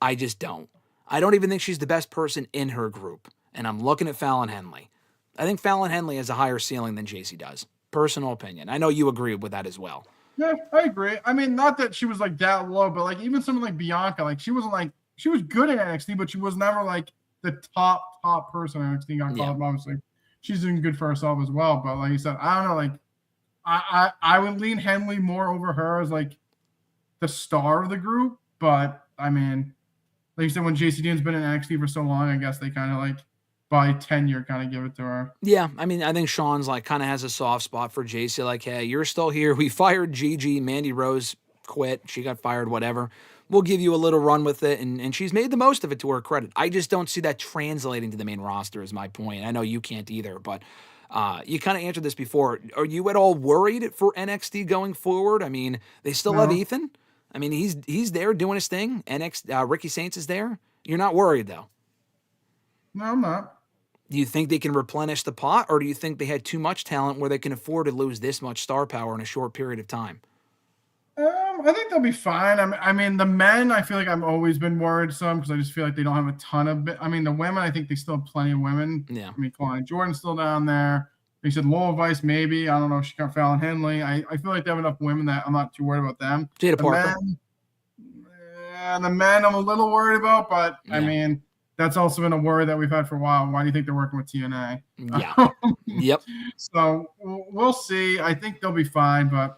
I just don't. I don't even think she's the best person in her group. And I'm looking at Fallon Henley. I think Fallon Henley has a higher ceiling than JC does. Personal opinion. I know you agree with that as well. Yeah, I agree. I mean, not that she was like that low, but like even someone like Bianca, like she was good at NXT, but she was never like the top person at NXT. Got called up, obviously. She's doing good for herself as well. But like you said, I don't know. Like I would lean Henley more over her as like the star of the group. But I mean, like you said, when JC Dean's been in NXT for so long, I guess they kind of like by tenure kind of give it to her. Yeah, I mean, I think Sean's like kind of has a soft spot for JC. Like, hey, you're still here. We fired Gigi. Mandy Rose quit. She got fired, whatever. We'll give you a little run with it, and she's made the most of it to her credit. I just don't see that translating to the main roster is my point. I know you can't either, but you kind of answered this before. Are you at all worried for NXT going forward? I mean, they still have Ethan. I mean, he's there doing his thing. Ricky Saints is there. You're not worried, though? No, I'm not. Do you think they can replenish the pot, or do you think they had too much talent where they can afford to lose this much star power in a short period of time? I think they'll be fine. I mean, the men, I feel like I've always been worried some because I just feel like they don't have a ton of – I mean, the women, I think they still have plenty of women. Yeah. I mean, Kalani Jordan's still down there. They said Lola Vice maybe. I don't know if she got Fallon Henley. I feel like they have enough women that I'm not too worried about them. Jada Parker. The men I'm a little worried about, but, I mean – that's also been a worry that we've had for a while. Why do you think they're working with TNA? Yeah. Yep. So we'll see. I think they'll be fine. But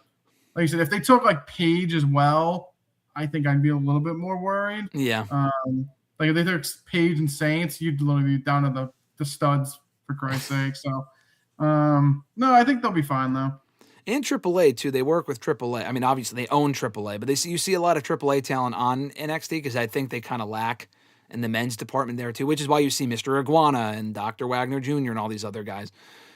like you said, if they took like Paige as well, I think I'd be a little bit more worried. Yeah. Like if they took Paige and Saints, you'd literally be down to the studs for Christ's sake. So no, I think they'll be fine though. And AAA too. They work with AAA. I mean, obviously they own AAA, but you see a lot of AAA talent on NXT because I think they kind of lack in the men's department there too, which is why you see Mr. Iguana and Dr. Wagner Jr. and all these other guys.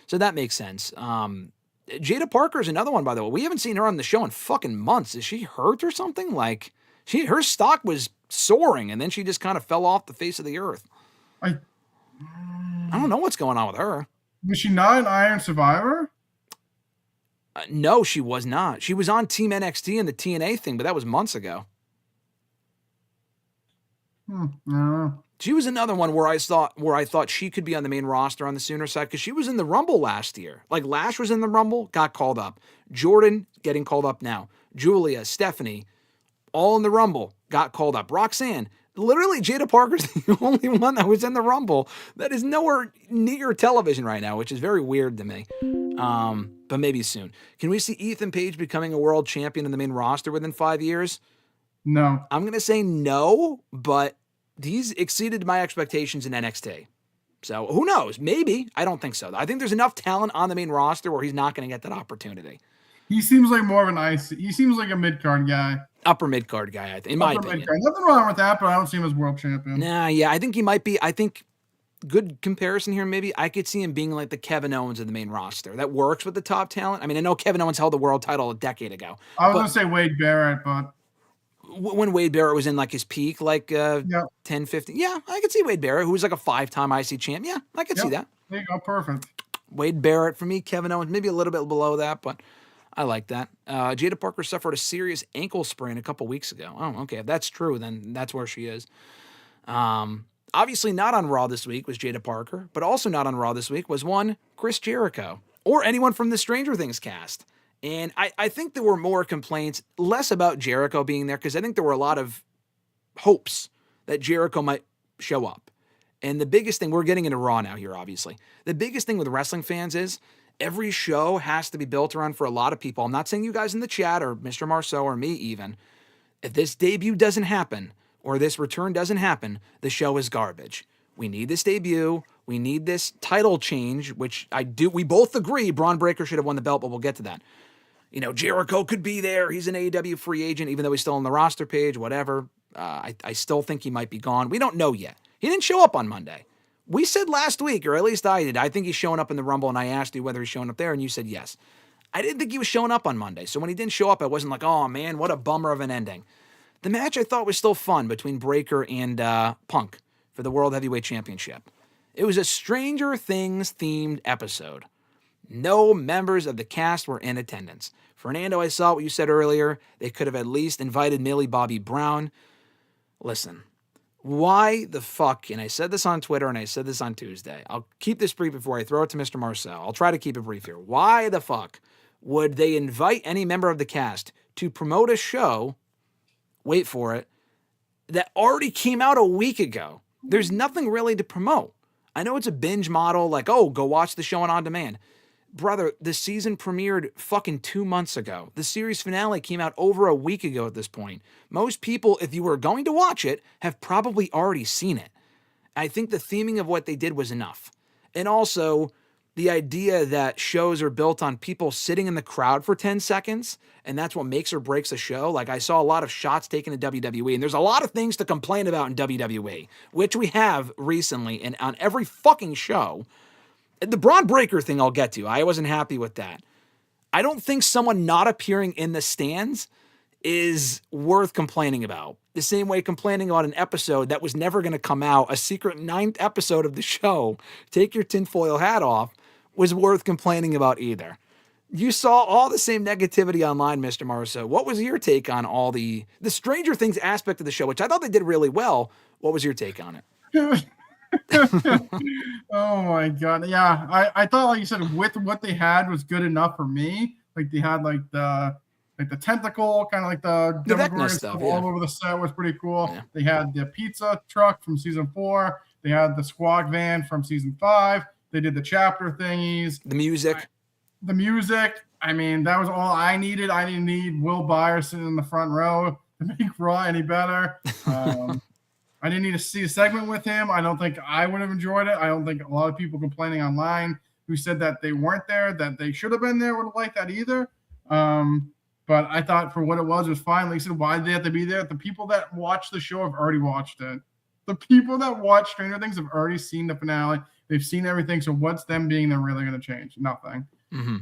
So that makes sense. Jada Parker is another one, by the way. We haven't seen her on the show in fucking months. Is she hurt or something? Like her stock was soaring and then she just kind of fell off the face of the earth. I don't know what's going on with her. Was she not an Iron Survivor? No, she was not. She was on Team NXT and the TNA thing, but that was months ago. She was another one where I thought she could be on the main roster on the Sooner side because she was in the Rumble last year. Like Lash was in the Rumble, got called up. Jordan getting called up now. Julia, Stephanie, all in the Rumble, got called up. Roxanne, literally Jada Parker's the only one that was in the Rumble that is nowhere near television right now, which is very weird to me. But maybe soon. Can we see Ethan Page becoming a world champion in the main roster within 5 years? No. I'm going to say no, but he's exceeded my expectations in NXT. So who knows? Maybe. I don't think so. I think there's enough talent on the main roster where he's not going to get that opportunity. He seems like more of an ice. He seems like a mid-card guy. Upper mid-card guy, I think, in my opinion. Mid-card. Nothing wrong with that, but I don't see him as world champion. Nah, yeah, I think he might be. I think good comparison here, maybe. I could see him being like the Kevin Owens of the main roster. That works with the top talent. I mean, I know Kevin Owens held the world title a decade ago. I was going to say Wade Barrett, but... When Wade Barrett was in like his peak, like 10, 15. Yeah, I could see Wade Barrett, who was like a 5-time IC champ. Yeah, I could see that. There you go. Perfect. Wade Barrett for me, Kevin Owens, maybe a little bit below that, but I like that. Jada Parker suffered a serious ankle sprain a couple weeks ago. Oh, okay. If that's true, then that's where she is. Obviously not on Raw this week was Jada Parker, but also not on Raw this week was one Chris Jericho or anyone from the Stranger Things cast. And I think there were more complaints, less about Jericho being there, because I think there were a lot of hopes that Jericho might show up. And the biggest thing, we're getting into Raw now here, obviously. The biggest thing with wrestling fans is every show has to be built around, for a lot of people, I'm not saying you guys in the chat or Mr. Marceau or me even, if this debut doesn't happen or this return doesn't happen, the show is garbage. We need this debut. We need this title change, which we both agree Bron Breakker should have won the belt, but we'll get to that. You know, Jericho could be there. He's an AEW free agent, even though he's still on the roster page, whatever. I still think he might be gone. We don't know yet. He didn't show up on Monday. We said last week, or at least I did, I think he's showing up in the Rumble, and I asked you whether he's showing up there, and you said yes. I didn't think he was showing up on Monday. So when he didn't show up, I wasn't like, oh man, what a bummer of an ending. The match I thought was still fun between Breakker and Punk for the World Heavyweight Championship. It was a Stranger Things themed episode. No members of the cast were in attendance. Fernando, I saw what you said earlier. They could have at least invited Millie Bobby Brown. Listen, why the fuck, and I said this on Twitter and I said this on Tuesday, I'll keep this brief before I throw it to Mr. Marceau. I'll try to keep it brief here. Why the fuck would they invite any member of the cast to promote a show, wait for it, that already came out a week ago? There's nothing really to promote. I know it's a binge model, like, oh, go watch the show on demand. Brother, the season premiered fucking 2 months ago. The series finale came out over a week ago at this point. Most people, if you were going to watch it, have probably already seen it. I think the theming of what they did was enough. And also, the idea that shows are built on people sitting in the crowd for 10 seconds, and that's what makes or breaks a show. Like, I saw a lot of shots taken at WWE, and there's a lot of things to complain about in WWE, which we have recently and on every fucking show. The Bron Breakker thing I'll get to. I wasn't happy with that. I don't think someone not appearing in the stands is worth complaining about. The same way complaining about an episode that was never going to come out, a secret 9th episode of the show, take your tinfoil hat off, was worth complaining about either. You saw all the same negativity online, Mr. Marceau. What was your take on all the Stranger Things aspect of the show, which I thought they did really well? What was your take on it? Oh my god. Yeah, I thought, like you said, with what they had was good enough for me. Like they had like the tentacle, kind of like the Vecna stuff all over the set was pretty cool. Yeah. They had the pizza truck from season 4. They had the squad van from season 5. They did the chapter thingies. The music. I mean, that was all I needed. I didn't need Will Byers sitting in the front row to make Raw any better. I didn't need to see a segment with him. I don't think I would have enjoyed it. I don't think a lot of people complaining online who said that they weren't there, that they should have been there, would have liked that either. But I thought for what it was fine. Like I said, why did they have to be there? The people that watch the show have already watched it. The people that watch Stranger Things have already seen the finale. They've seen everything. So what's them being there really going to change? Nothing. Mm-hmm.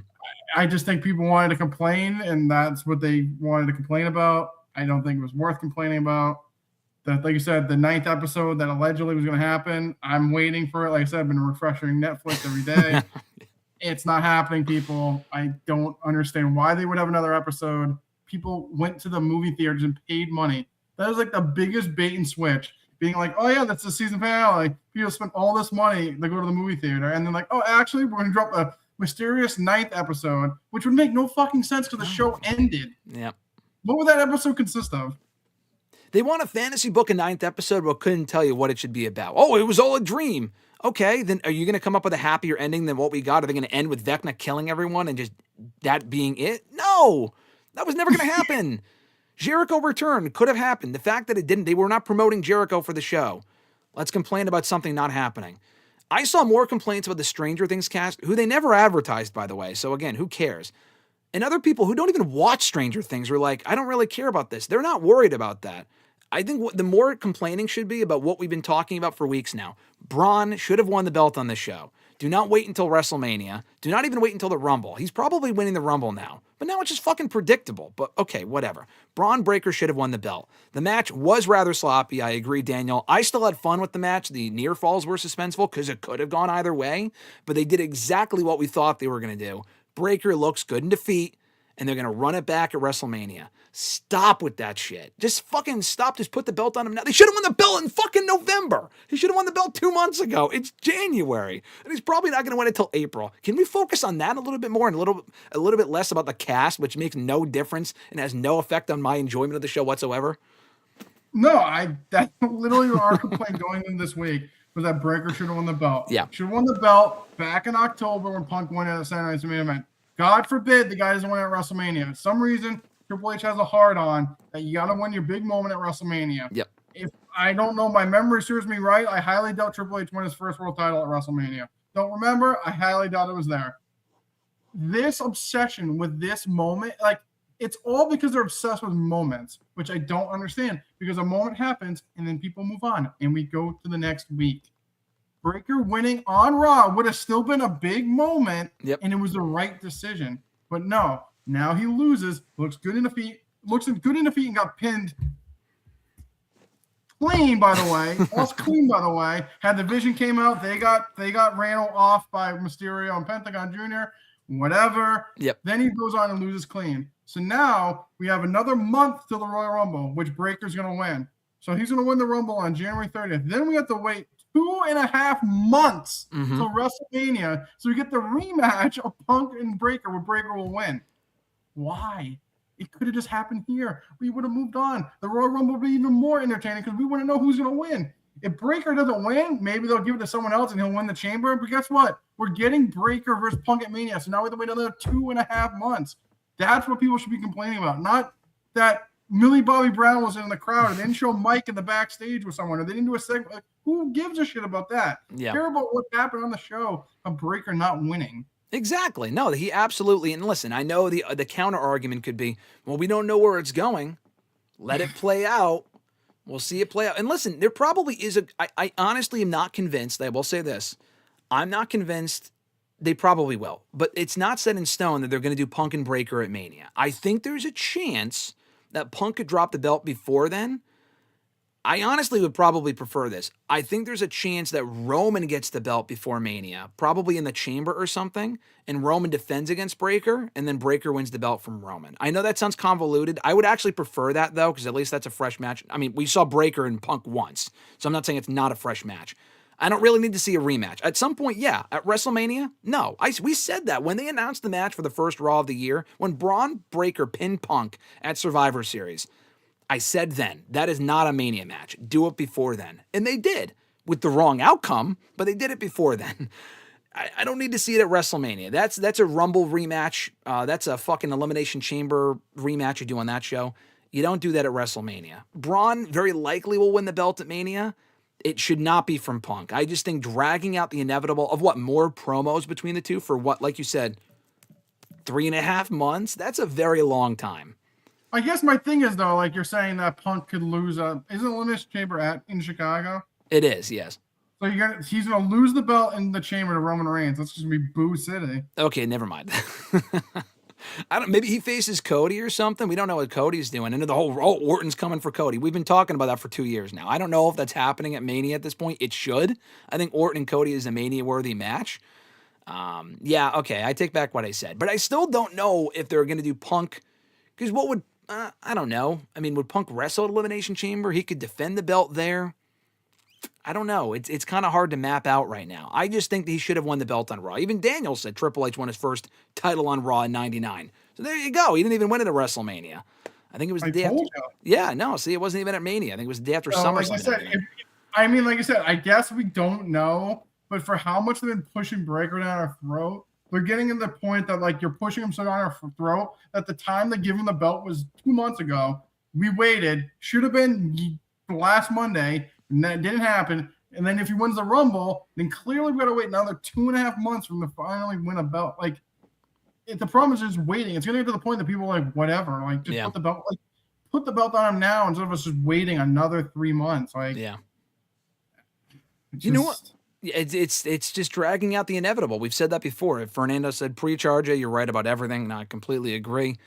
I just think people wanted to complain, and that's what they wanted to complain about. I don't think it was worth complaining about. That, like you said, the 9th episode that allegedly was going to happen, I'm waiting for it. Like I said, I've been refreshing Netflix every day. It's not happening, people. I don't understand why they would have another episode. People went to the movie theaters and paid money. That was like the biggest bait and switch. Being like, oh yeah, that's the season finale. People spent all this money to go to the movie theater. And then like, oh, actually, we're going to drop a mysterious 9th episode, which would make no fucking sense because the show ended. Yeah. What would that episode consist of? They want a fantasy book, a 9th episode, but couldn't tell you what it should be about. Oh, it was all a dream. Okay, then are you going to come up with a happier ending than what we got? Are they going to end with Vecna killing everyone and just that being it? No, that was never going to happen. Jericho return could have happened. The fact that it didn't, they were not promoting Jericho for the show. Let's complain about something not happening. I saw more complaints about the Stranger Things cast, who they never advertised, by the way. So again, who cares? And other people who don't even watch Stranger Things were like, I don't really care about this. They're not worried about that. I think the more complaining should be about what we've been talking about for weeks now. Braun should have won the belt on this show. Do not wait until WrestleMania. Do not even wait until the Rumble. He's probably winning the Rumble now. But now it's just fucking predictable. But okay, whatever. Bron Breakker should have won the belt. The match was rather sloppy. I agree, Daniel. I still had fun with the match. The near falls were suspenseful because it could have gone either way. But they did exactly what we thought they were going to do. Breakker looks good in defeat, and they're going to run it back at WrestleMania. Stop with that shit. Just fucking stop. Just put the belt on him now. They should have won the belt in fucking November. He should have won the belt 2 months ago. It's January. And he's probably not going to win it until April. Can we focus on that a little bit more and a little bit less about the cast, which makes no difference and has no effect on my enjoyment of the show whatsoever? No, that's literally our complaint going in this week was that Breakker should have won the belt. Yeah. Should have won the belt back in October when Punk won at the Saturday Night's Main Event. God forbid the guy doesn't win at WrestleMania. For some reason, Triple H has a hard-on that you got to win your big moment at WrestleMania. Yep. If I don't know, my memory serves me right, I highly doubt Triple H won his first world title at WrestleMania. Don't remember, I highly doubt it was there. This obsession with this moment, like, it's all because they're obsessed with moments, which I don't understand, because a moment happens and then people move on and we go to the next week. Breakker winning on Raw would have still been a big moment, and it was the right decision. But no, now he loses, looks good in defeat, and got pinned clean, by the way. Lost clean, by the way. Had the Vision came out, they got Randall off by Mysterio and Pentagon Jr., whatever. Yep. Then he goes on and loses clean. So now we have another month till the Royal Rumble, which Breakker's going to win. So he's going to win the Rumble on January 30th. Then we have to wait 2.5 months till WrestleMania. So we get the rematch of Punk and Breakker, where Breakker will win. Why? It could have just happened here. We would have moved on. The Royal Rumble would be even more entertaining because we want to know who's going to win. If Breakker doesn't win, maybe they'll give it to someone else and he'll win the chamber. But guess what? We're getting Breakker versus Punk at Mania. So now we have to wait another 2.5 months. That's what people should be complaining about. Not that Millie Bobby Brown was in the crowd and they didn't show Mike in the backstage with someone or they didn't do a segment. Like, who gives a shit about that? Yeah. Care about what happened on the show of Breakker not winning. Exactly. No, he absolutely. And listen, I know the counter argument could be, well, we don't know where it's going. Let it play out. We'll see it play out. And listen, there probably is I honestly am not convinced. I will say this. I'm not convinced they probably will. But it's not set in stone that they're going to do Punk and Breakker at Mania. I think there's a chance that Punk could drop the belt before then. I honestly would probably prefer this. I think there's a chance that Roman gets the belt before Mania, probably in the chamber or something, and Roman defends against Breakker, and then Breakker wins the belt from Roman. I know that sounds convoluted. I would actually prefer that, though, because at least that's a fresh match. I mean, we saw Breakker and Punk once, so I'm not saying it's not a fresh match. I don't really need to see a rematch. At some point, yeah. At WrestleMania, no. We said that when they announced the match for the first Raw of the year, when Bron Breakker pinned Punk at Survivor Series. I said then, that is not a Mania match. Do it before then. And they did, with the wrong outcome, but they did it before then. I don't need to see it at WrestleMania. That's a Rumble rematch. That's a fucking Elimination Chamber rematch you do on that show. You don't do that at WrestleMania. Braun very likely will win the belt at Mania. It should not be from Punk. I just think dragging out the inevitable of more promos between the two for what, like you said, 3.5 months? That's a very long time. I guess my thing is, though, like you're saying that Punk could lose isn't Elimination Chamber in Chicago? It is, yes. So he's gonna lose the belt in the chamber to Roman Reigns. That's just gonna be Boo City. Okay, never mind. Maybe he faces Cody or something. We don't know what Cody's doing. And the whole Orton's coming for Cody. We've been talking about that for 2 years now. I don't know if that's happening at Mania at this point. It should. I think Orton and Cody is a Mania-worthy match. Yeah, okay, I take back what I said. But I still don't know if they're going to do Punk. Because what would... I don't know. I mean, would Punk wrestle at Elimination Chamber? He could defend the belt there. I don't know. It's kind of hard to map out right now. I just think that he should have won the belt on Raw. Even Daniel said Triple H won his first title on Raw in '99. So there you go. He didn't even win it at WrestleMania. I think it was the day after. Yeah, no. See, it wasn't even at Mania. I think it was the day after SummerSlam. Like I said, I guess we don't know. But for how much they've been pushing Breakker down our throat, we're getting to the point that, like, you're pushing him so down our throat that the time they give him the belt was 2 months ago. We waited. Should have been last Monday, and that didn't happen. And then if he wins the Rumble, then clearly we got to wait another 2.5 months for him to finally win a belt. Like, the problem is just waiting. It's going to get to the point that people are like, whatever. Like, just put the belt on him now instead of us just waiting another 3 months. Like, yeah. You know what? It's just dragging out the inevitable. We've said that before. Fernando said, preach, RJ, you're right about everything. And I completely agree.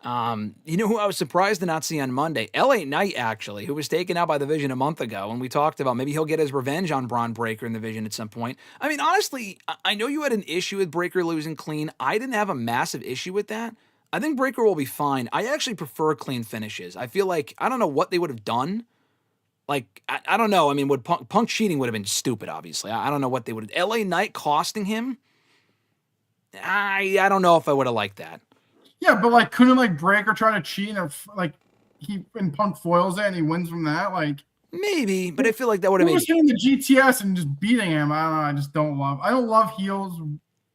You know who I was surprised to not see on Monday? LA Knight, actually, who was taken out by the Vision a month ago. And we talked about maybe he'll get his revenge on Bron Breakker in the Vision at some point. I mean, honestly, I know you had an issue with Breakker losing clean. I didn't have a massive issue with that. I think Breakker will be fine. I actually prefer clean finishes. I feel like, I don't know what they would have done. Like, I don't know. I mean, would Punk cheating would have been stupid, obviously. I don't know what they would have. LA Knight costing him? I don't know if I would have liked that. Yeah, but, like, couldn't, like, Breakker try to cheat and Punk foils it and he wins from that? Like, maybe, but I feel like that would have made... He was hitting the GTS and just beating him. I don't know. I just don't love... I don't love heels.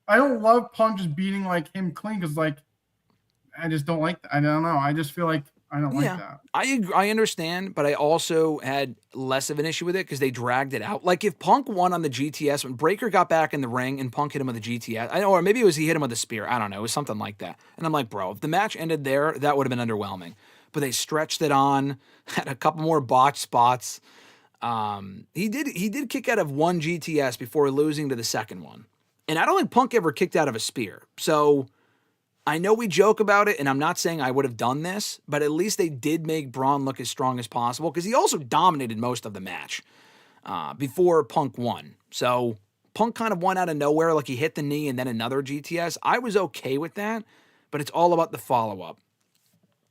I don't love Punk just beating, like, him clean because, like, I just don't like that. I don't know. I just feel like I don't like that. I understand, but I also had less of an issue with it because they dragged it out. Like, if Punk won on the GTS, when Breakker got back in the ring and Punk hit him with the GTS, or maybe it was he hit him with a spear. I don't know. It was something like that. And I'm like, bro, if the match ended there, that would have been underwhelming. But they stretched it on, had a couple more botched spots. He did kick out of one GTS before losing to the second one. And I don't think Punk ever kicked out of a spear. So... I know we joke about it, and I'm not saying I would have done this, but at least they did make Braun look as strong as possible because he also dominated most of the match before Punk won. So Punk kind of won out of nowhere, like he hit the knee and then another GTS. I was okay with that, but it's all about the follow-up.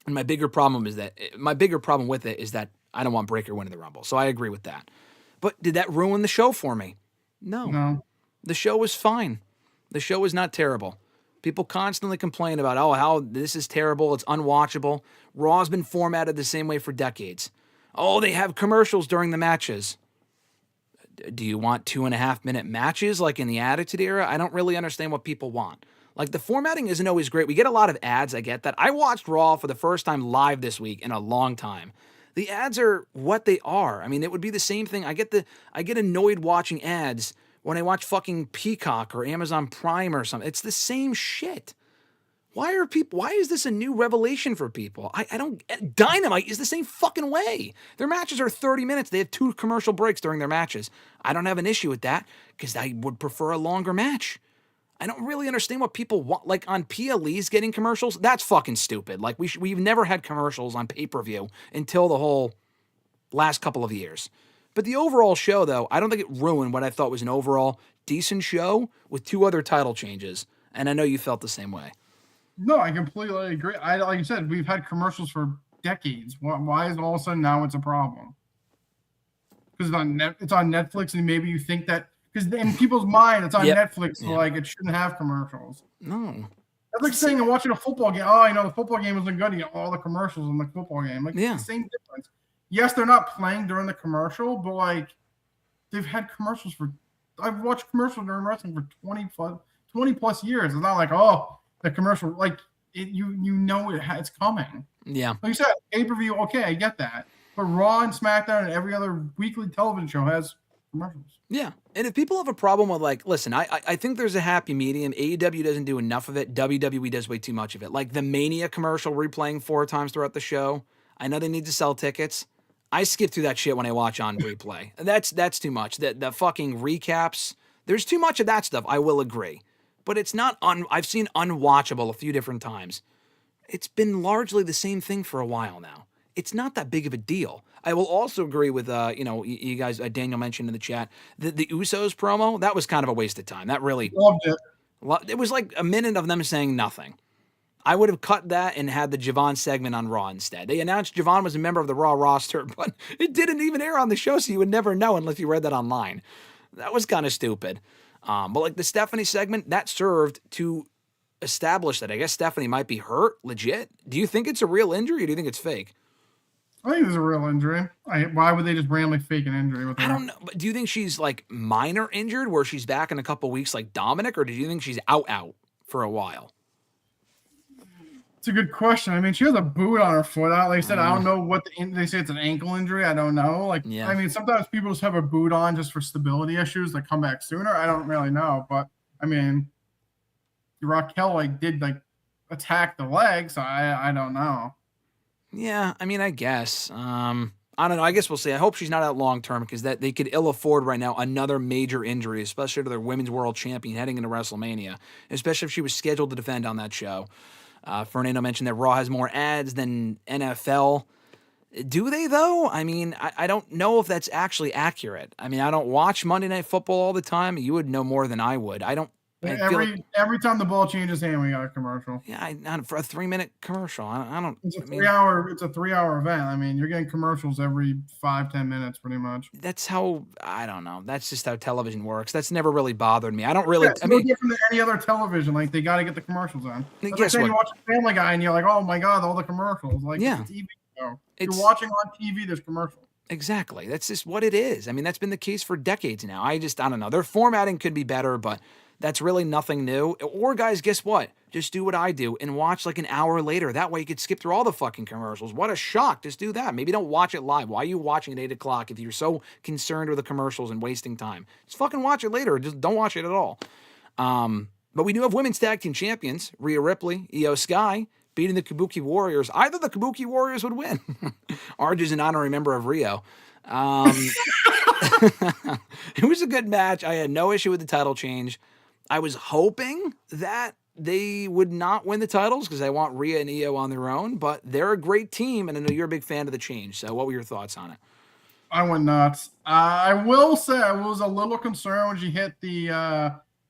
And my bigger problem with it is that I don't want Breakker winning the Rumble. So I agree with that. But did that ruin the show for me? No. The show was fine. The show was not terrible. People constantly complain about, how this is terrible, it's unwatchable. Raw's been formatted the same way for decades. Oh, they have commercials during the matches. Do you want 2.5-minute matches like in the Attitude Era? I don't really understand what people want. Like, the formatting isn't always great. We get a lot of ads, I get that. I watched Raw for the first time live this week in a long time. The ads are what they are. I mean, it would be the same thing. I get annoyed watching ads when I watch fucking Peacock or Amazon Prime or something. It's the same shit. Why is this a new revelation for people? I don't. Dynamite is the same fucking way. Their matches are 30 minutes. They have 2 commercial breaks during their matches. I don't have an issue with that because I would prefer a longer match. I don't really understand what people want. Like on PLEs getting commercials, that's fucking stupid. Like we've never had commercials on pay-per-view until the whole last couple of years. But the overall show, though, I don't think it ruined what I thought was an overall decent show with 2 other title changes. And I know you felt the same way. No, I completely agree. Like you said, we've had commercials for decades. Why is all of a sudden now it's a problem? Because it's on Netflix, and maybe you think that because in people's mind it's on Netflix, so like it shouldn't have commercials. No. That's like saying I'm watching a football game. Oh, the football game wasn't good. You get all the commercials in the football game. Like it's the same difference. Yes, they're not playing during the commercial, but like they've had commercials for. I've watched commercials during wrestling for 20 plus years. It's not like the commercial like it. It's coming. Yeah, like you said, pay-per-view. Okay, I get that. But Raw and SmackDown and every other weekly television show has commercials. Yeah, and if people have a problem with listen, I think there's a happy medium. AEW doesn't do enough of it. WWE does way too much of it. Like the Mania commercial replaying 4 times throughout the show. I know they need to sell tickets. I skip through that shit when I watch on replay. That's too much. The fucking recaps. There's too much of that stuff. I will agree, but it's not. I've seen unwatchable a few different times. It's been largely the same thing for a while now. It's not that big of a deal. I will also agree with you guys. Daniel mentioned in the chat the Usos promo. That was kind of a waste of time. That really loved it. It was like a minute of them saying nothing. I would have cut that and had the Javon segment on Raw instead. They announced Javon was a member of the Raw roster, but it didn't even air on the show, so you would never know unless you read that online. That was kind of stupid. But like the Stephanie segment, that served to establish that I guess Stephanie might be hurt, legit. Do you think it's a real injury or do you think it's fake? I think it's a real injury. Why would they just randomly fake an injury with her? I don't know. But do you think she's like minor injured where she's back in a couple weeks like Dominic, or do you think she's out for a while? It's a good question. I mean, she has a boot on her foot. Like I said, I don't know what they say it's an ankle injury. I don't know. I mean, sometimes people just have a boot on just for stability issues that come back sooner. I don't really know, but I mean, Raquel did attack the leg, so I don't know. Yeah, I mean, I guess. I don't know. I guess we'll see. I hope she's not out long term because that they could ill afford right now another major injury, especially to their women's world champion heading into WrestleMania, especially if she was scheduled to defend on that show. Fernando mentioned that Raw has more ads than NFL. Do they, though? I mean, I don't know if that's actually accurate. I mean, I don't watch Monday Night Football all the time. You would know more than I would. Every time the ball changes hand, we got a commercial. Yeah, for a 3-minute commercial. I don't. It's a 3-hour event. I mean, you're getting commercials every 5-10 minutes, pretty much. That's how. I don't know. That's just how television works. That's never really bothered me. I don't really. Yeah, it's no different than any other television. Like they got to get the commercials on. That's like saying you watch a Family Guy and you're like, oh my god, all the commercials. Like it's a TV show. You're watching on TV. There's commercials. Exactly. That's just what it is. I mean, that's been the case for decades now. I don't know. Their formatting could be better, but. That's really nothing new. Or, guys, guess what? Just do what I do and watch like an hour later. That way you could skip through all the fucking commercials. What a shock. Just do that. Maybe don't watch it live. Why are you watching at 8 o'clock if you're so concerned with the commercials and wasting time? Just fucking watch it later. Just don't watch it at all. But we do have women's tag team champions. Rhea Ripley, Io Sky, beating the Kabuki Warriors. Either the Kabuki Warriors would win. RJ's an honorary member of Rio. It was a good match. I had no issue with the title change. I was hoping that they would not win the titles because I want Rhea and Io on their own, but they're a great team, and I know you're a big fan of the change. So what were your thoughts on it? I went nuts. I will say I was a little concerned when she hit the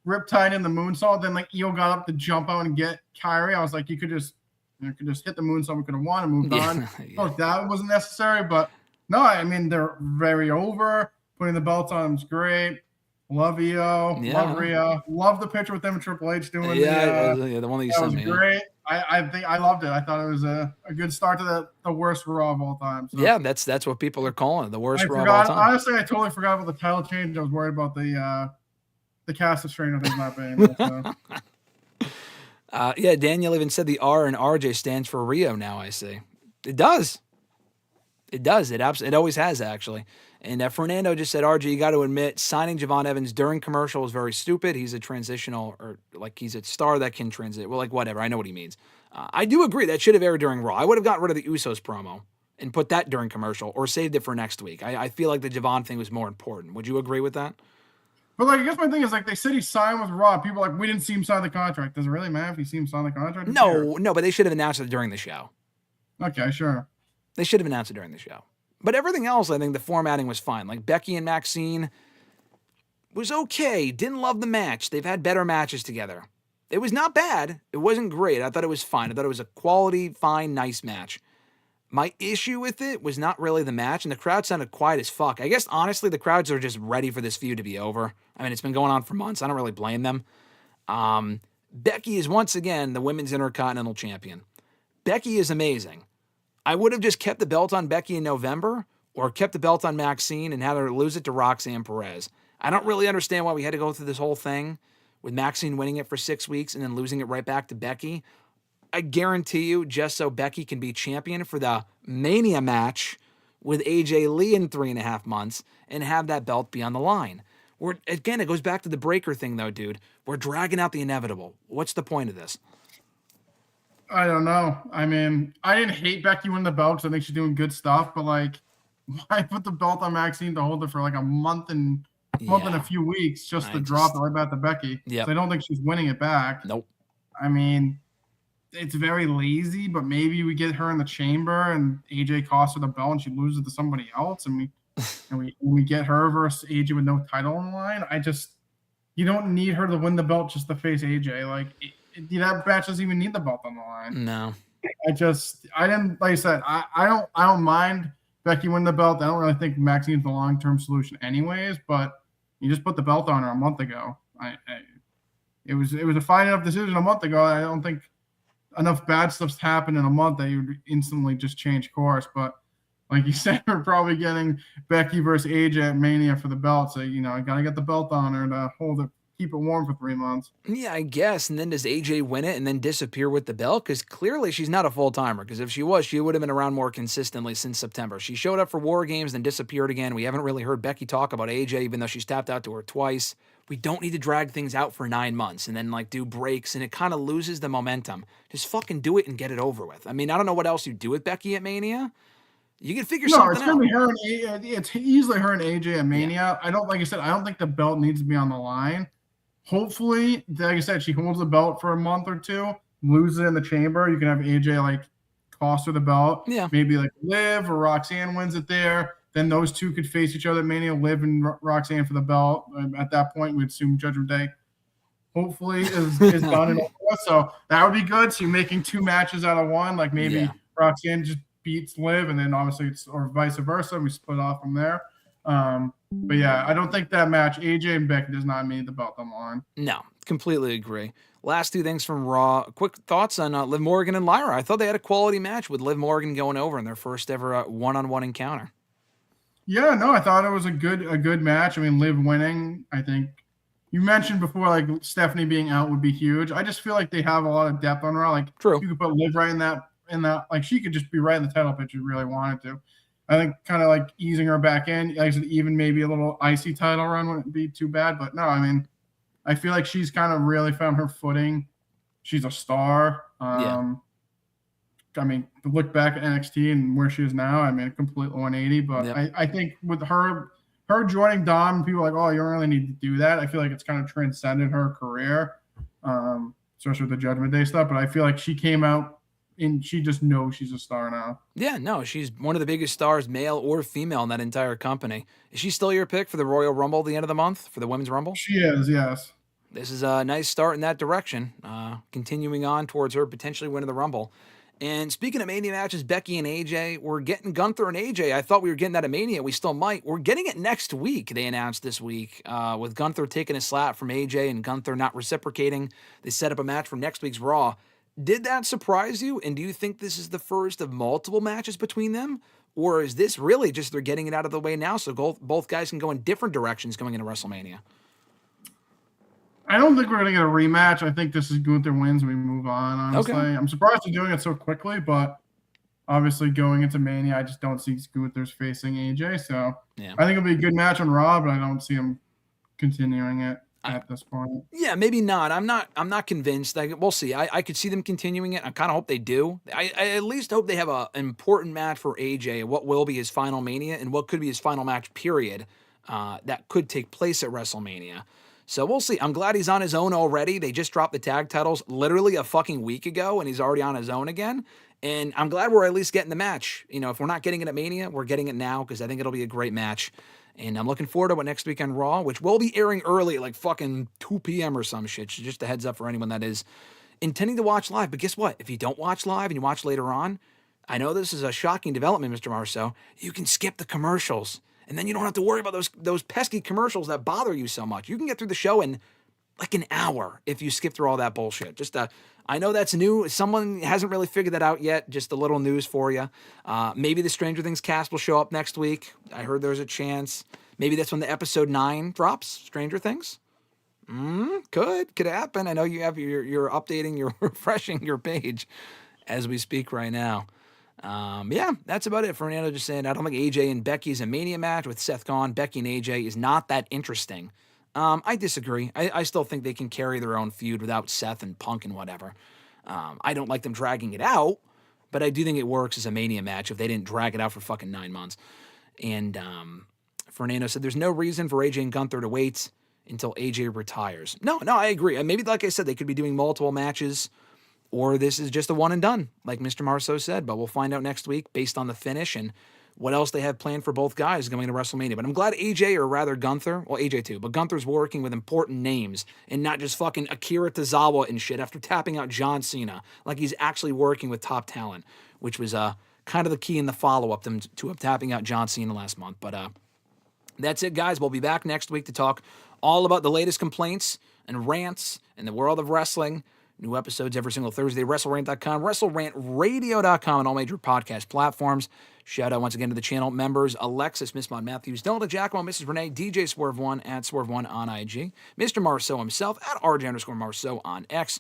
riptide in the moonsault. Then like Io got up to jump out and get Kyrie. I was like, you could just hit the moonsault. We could have won and moved on. Yeah. That wasn't necessary, but no, I mean they're very over. Putting the belts on them is great. Love Io, love Rhea, love the picture with them and Triple H doing the one that you sent me. That was great. I think I loved it. I thought it was a good start to the worst Raw of all time. So. Yeah, that's what people are calling it, the worst Raw of all time. Honestly, I totally forgot about the title change. I was worried about the cast of Stranger Things not being there. Daniel even said the R in RJ stands for Rio now, I see. It does. It always has, actually. And Fernando just said, RJ, you got to admit, signing Javon Evans during commercial was very stupid. He's a transitional, or like he's a star that can transit. Well, like whatever. I know what he means. I do agree that should have aired during Raw. I would have gotten rid of the Usos promo and put that during commercial or saved it for next week. I feel like the Javon thing was more important. Would you agree with that? But like, I guess my thing is like they said he signed with Raw. People are like, we didn't see him sign the contract. Does it really matter if he see him sign the contract? No, but they should have announced it during the show. Okay, sure. They should have announced it during the show. But everything else, I think the formatting was fine. Like Becky and Maxxine was okay. Didn't love the match. They've had better matches together. It was not bad. It wasn't great. I thought it was fine. I thought it was a quality, fine, nice match. My issue with it was not really the match, and the crowd sounded quiet as fuck. I guess, honestly, the crowds are just ready for this feud to be over. I mean, it's been going on for months. I don't really blame them. Becky is, once again, the Women's Intercontinental Champion. Becky is amazing. I would have just kept the belt on Becky in November or kept the belt on Maxxine and had her lose it to Roxanne Perez. I don't really understand why we had to go through this whole thing with Maxxine winning it for 6 weeks and then losing it right back to Becky. I guarantee you, just so Becky can be champion for the Mania match with AJ Lee in 3.5 months and have that belt be on the line. Again, it goes back to the Breakker thing, though, dude. We're dragging out the inevitable. What's the point of this? I don't know. I mean, I didn't hate Becky winning the belt because I think she's doing good stuff, but like, why put the belt on Maxxine to hold it for like a month and a few weeks just to drop it right back to Becky? Yeah, so I don't think she's winning it back. Nope. I mean, it's very lazy, but maybe we get her in the chamber and AJ costs her the belt and she loses to somebody else, and we get her versus AJ with no title on the line. You don't need her to win the belt just to face AJ. Like. That match doesn't even need the belt on the line. No. I didn't, like I said, I don't mind Becky winning the belt. I don't really think Maxxine's the long-term solution anyways, but you just put the belt on her a month ago. It was a fine enough decision a month ago. I don't think enough bad stuff's happened in a month that you would instantly just change course. But like you said, we're probably getting Becky versus AJ at Mania for the belt. So, I got to get the belt on her to hold it. Keep it warm for 3 months. Yeah, I guess. And then does AJ win it and then disappear with the belt? Because clearly she's not a full-timer. Because if she was, she would have been around more consistently since September. She showed up for War Games, then disappeared again. We haven't really heard Becky talk about AJ, even though she's tapped out to her twice. We don't need to drag things out for 9 months and then do breaks, and it kind of loses the momentum. Just fucking do it and get it over with. I mean, I don't know what else you do with Becky at Mania. You can figure something out. No, it's going to be it's easily her and AJ at Mania. Yeah. I don't think the belt needs to be on the line. Hopefully, like I said, she holds the belt for a month or two, loses it in the chamber. You can have AJ cost her the belt. Yeah. Maybe Liv or Roxanne wins it there. Then those two could face each other at Mania, Liv and Roxanne for the belt. At that point, we'd assume Judgment Day hopefully is done and over. So that would be good. So you're making 2 matches out of one. Like maybe Roxanne just beats Liv, and then obviously or vice versa. We split off from there. But yeah, I don't think that match, AJ and Becky, does not mean the belt on the line. No, completely agree. Last 2 things from Raw. Quick thoughts on Liv Morgan and Lyra. I thought they had a quality match with Liv Morgan going over in their first ever one-on-one encounter. Yeah, no, I thought it was a good match. I mean, Liv winning, I think you mentioned before, Stephanie being out would be huge. I just feel like they have a lot of depth on Raw. True. You could put Liv right in that, she could just be right in the title picture if you really wanted to. I think kind of easing her back in, like I said, even maybe a little icy title run wouldn't be too bad. But no, I mean, I feel like she's kind of really found her footing. She's a star. I mean, to look back at NXT and where she is now, I mean, a complete 180. But I think with her joining Dom, people are like, oh, you don't really need to do that. I feel like it's kind of transcended her career. especially with the Judgment Day stuff. But I feel like she came out and she just knows she's a star now. Yeah, no, she's one of the biggest stars, male or female, in that entire company. Is she still your pick for the Royal Rumble at the end of the month, for the Women's Rumble? She is, yes. This is a nice start in that direction, continuing on towards her potentially winning the Rumble. And speaking of Mania matches, Becky and AJ, we're getting Gunther and AJ. I thought we were getting that at Mania. We still might. We're getting it next week, they announced this week, with Gunther taking a slap from AJ and Gunther not reciprocating. They set up a match for next week's Raw. Did that surprise you? And do you think this is the first of multiple matches between them? Or is this really just they're getting it out of the way now so both guys can go in different directions going into WrestleMania? I don't think we're going to get a rematch. I think this is Gunther wins and we move on, honestly. Okay. I'm surprised they're doing it so quickly, but obviously going into Mania, I just don't see Gunther's facing AJ. So yeah. I think it'll be a good match on Raw, but I don't see him continuing it at this point. Yeah, maybe not. I'm not convinced. We'll see. I could see them continuing it. I kind of hope they do. I at least hope they have an important match for AJ, what will be his final Mania and what could be his final match, period, that could take place at WrestleMania. So we'll see. I'm glad he's on his own already. They just dropped the tag titles literally a fucking week ago, and he's already on his own again. And I'm glad we're at least getting the match. You know, if we're not getting it at Mania, we're getting it now because I think it'll be a great match. And I'm looking forward to what next week on Raw, which will be airing early, like fucking 2 p.m. or some shit. So just a heads up for anyone that is intending to watch live. But guess what? If you don't watch live and you watch later on, I know this is a shocking development, Mr. Marceau. You can skip the commercials. And then you don't have to worry about those pesky commercials that bother you so much. You can get through the show in like an hour if you skip through all that bullshit. I know that's new. Someone hasn't really figured that out yet. Just a little news for you. Maybe the Stranger Things cast will show up next week. I heard there's a chance. Maybe that's when the episode 9 drops, Stranger Things. Could happen. I know you're updating, you're refreshing your page as we speak right now. Yeah, that's about it. Fernando just saying, I don't think AJ and Becky is a Mania match with Seth gone. Becky and AJ is not that interesting. I disagree. I still think they can carry their own feud without Seth and Punk and whatever. I don't like them dragging it out, but I do think it works as a Mania match if they didn't drag it out for fucking 9 months. And Fernando said there's no reason for AJ and Gunther to wait until AJ retires. No, I agree. Maybe, like I said, they could be doing multiple matches, or this is just a one and done, like Mr. Marceau said. But we'll find out next week based on the finish and what else they have planned for both guys going to WrestleMania. But I'm glad AJ, or rather Gunther, well, AJ too, but Gunther's working with important names and not just fucking Akira Tozawa and shit after tapping out John Cena. Like he's actually working with top talent, which was kind of the key in the follow-up to tapping out John Cena last month. But that's it, guys. We'll be back next week to talk all about the latest complaints and rants in the world of wrestling. New episodes every single Thursday, WrestleRant.com, WrestleRantRadio.com, and all major podcast platforms. Shout out once again to the channel members, Alexis, Miss Mon Matthews, Delta Giacomo, Mrs. Renee, DJ Swerve1, at Swerve1 on IG, Mr. Marceau himself, at RJ_Marceau on X,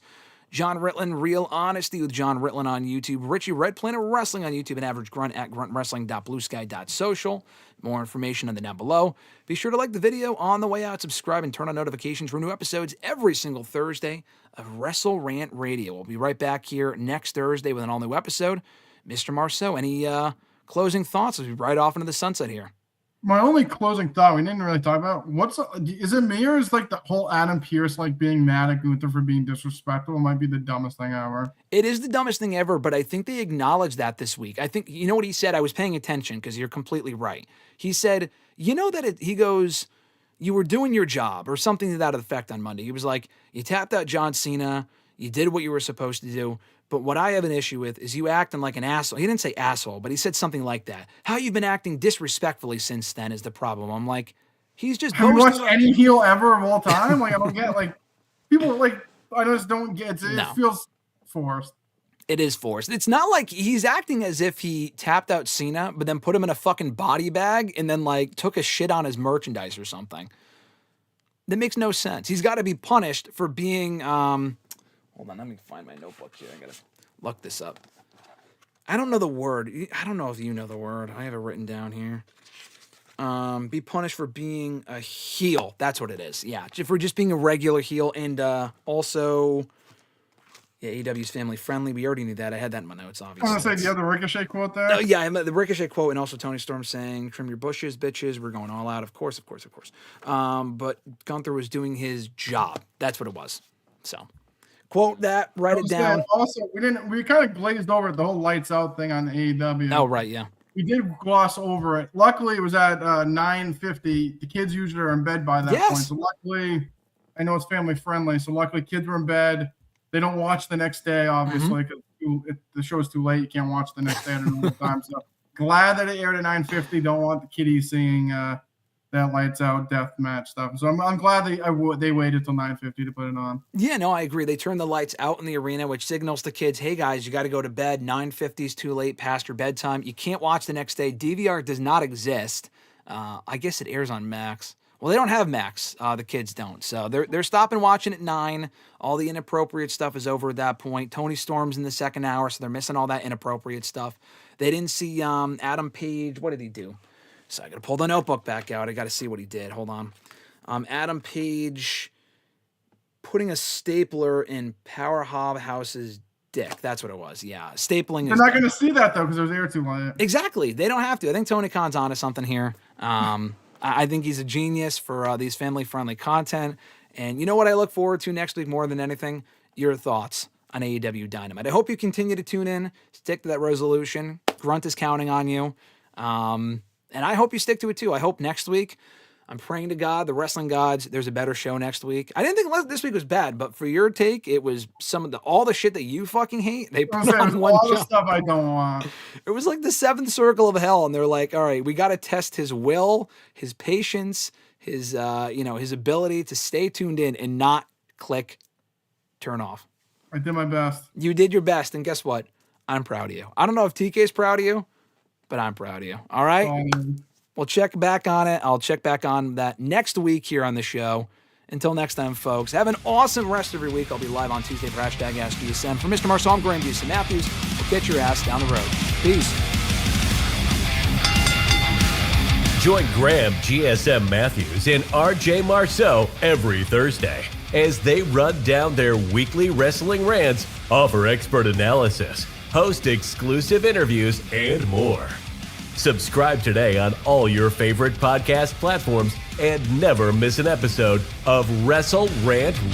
John Ritlin, Real Honesty with John Ritlin on YouTube, Richie Red Planet Wrestling on YouTube, and Average Grunt at gruntwrestling.bluesky.social. More information on the down below. Be sure to like the video on the way out, subscribe, and turn on notifications for new episodes every single Thursday of WrestleRant Radio. We'll be right back here next Thursday with an all-new episode. Mr. Marceau, any closing thoughts as we ride off into the sunset here? My only closing thought, we didn't really talk about, is it me or is like the whole Adam Pearce like being mad at Gunther for being disrespectful might be the dumbest thing ever? It is the dumbest thing ever, but I think they acknowledged that this week. I think, you know what he said? I was paying attention because you're completely right. He said, you know that he goes, you were doing your job or something to that effect on Monday. He was like, you tapped out John Cena, you did what you were supposed to do. But what I have an issue with is you acting like an asshole. He didn't say asshole, but he said something like that. How you've been acting disrespectfully since then is the problem. I'm like, he's just boasting. Have you watched any heel ever of all time? Like, I don't get, like, people, like, I just don't get it. It feels forced. It is forced. It's not like he's acting as if he tapped out Cena, but then put him in a fucking body bag and then, like, took a shit on his merchandise or something. That makes no sense. He's got to be punished for being, hold on, let me find my notebook here. I gotta look this up. I don't know the word. I don't know if you know the word. I have it written down here. Be punished for being a heel. That's what it is. Yeah, for just being a regular heel. And also, yeah, AEW's family friendly. We already knew that. I had that in my notes, obviously. I was going to say, do you have the Ricochet quote there? Oh, yeah, I meant the Ricochet quote, and also Tony Storm saying, trim your bushes, bitches. We're going all out. Of course. But Gunther was doing his job. That's what it was. So, Quote that, write it down. Also, we kind of glazed over the whole lights out thing on the AEW. Oh, right, yeah. We did gloss over it. Luckily, it was at 9:50. The kids usually are in bed by that point. So luckily, I know it's family friendly. So luckily, kids were in bed. They don't watch the next day, obviously, because the show's too late. You can't watch the next day at a normal time. So glad that it aired at 9:50. Don't want the kiddies seeing that lights out death match stuff. So I'm glad they waited till 9:50 to put it on. Yeah, no, I agree. They turned the lights out in the arena, which signals to kids, hey guys, you got to go to bed. 9:50 is too late, past your bedtime. You can't watch the next day. DVR does not exist. I guess it airs on Max. Well, they don't have Max. The kids don't. So they're stopping watching at 9. All the inappropriate stuff is over at that point. Tony Storm's in the second hour, so they're missing all that inappropriate stuff. They didn't see Adam Page. What did he do? So I got to pull the notebook back out. I got to see what he did. Hold on. Adam Page putting a stapler in Powerhouse's dick. That's what it was. Yeah. Stapling. They're not going to see that, though, because it was air too late. Exactly. They don't have to. I think Tony Khan's onto something here. I think he's a genius for these family-friendly content. And you know what I look forward to next week more than anything? Your thoughts on AEW Dynamite. I hope you continue to tune in, stick to that resolution. Grunt is counting on you. And I hope you stick to it too. I hope next week, I'm praying to God, the wrestling gods, there's a better show next week. I didn't think this week was bad, but for your take, it was all the shit that you fucking hate. They put on one all show. The stuff I don't want. It was like the seventh circle of hell, and they're like, all right, we got to test his will, his patience, his his ability to stay tuned in and not click, turn off. I did my best. You did your best, and guess what? I'm proud of you. I don't know if TK's proud of you, but I'm proud of you. All right? We'll check back on it. I'll check back on that next week here on the show. Until next time, folks, have an awesome rest of your week. I'll be live on Tuesday for #AskGSM. For Mr. Marceau, I'm Graham GSM Matthews. We'll get your ass down the road. Peace. Join Graham GSM Matthews and RJ Marceau every Thursday as they run down their weekly wrestling rants, offer expert analysis, host exclusive interviews, and more. Subscribe today on all your favorite podcast platforms and never miss an episode of WrestleRant Radio.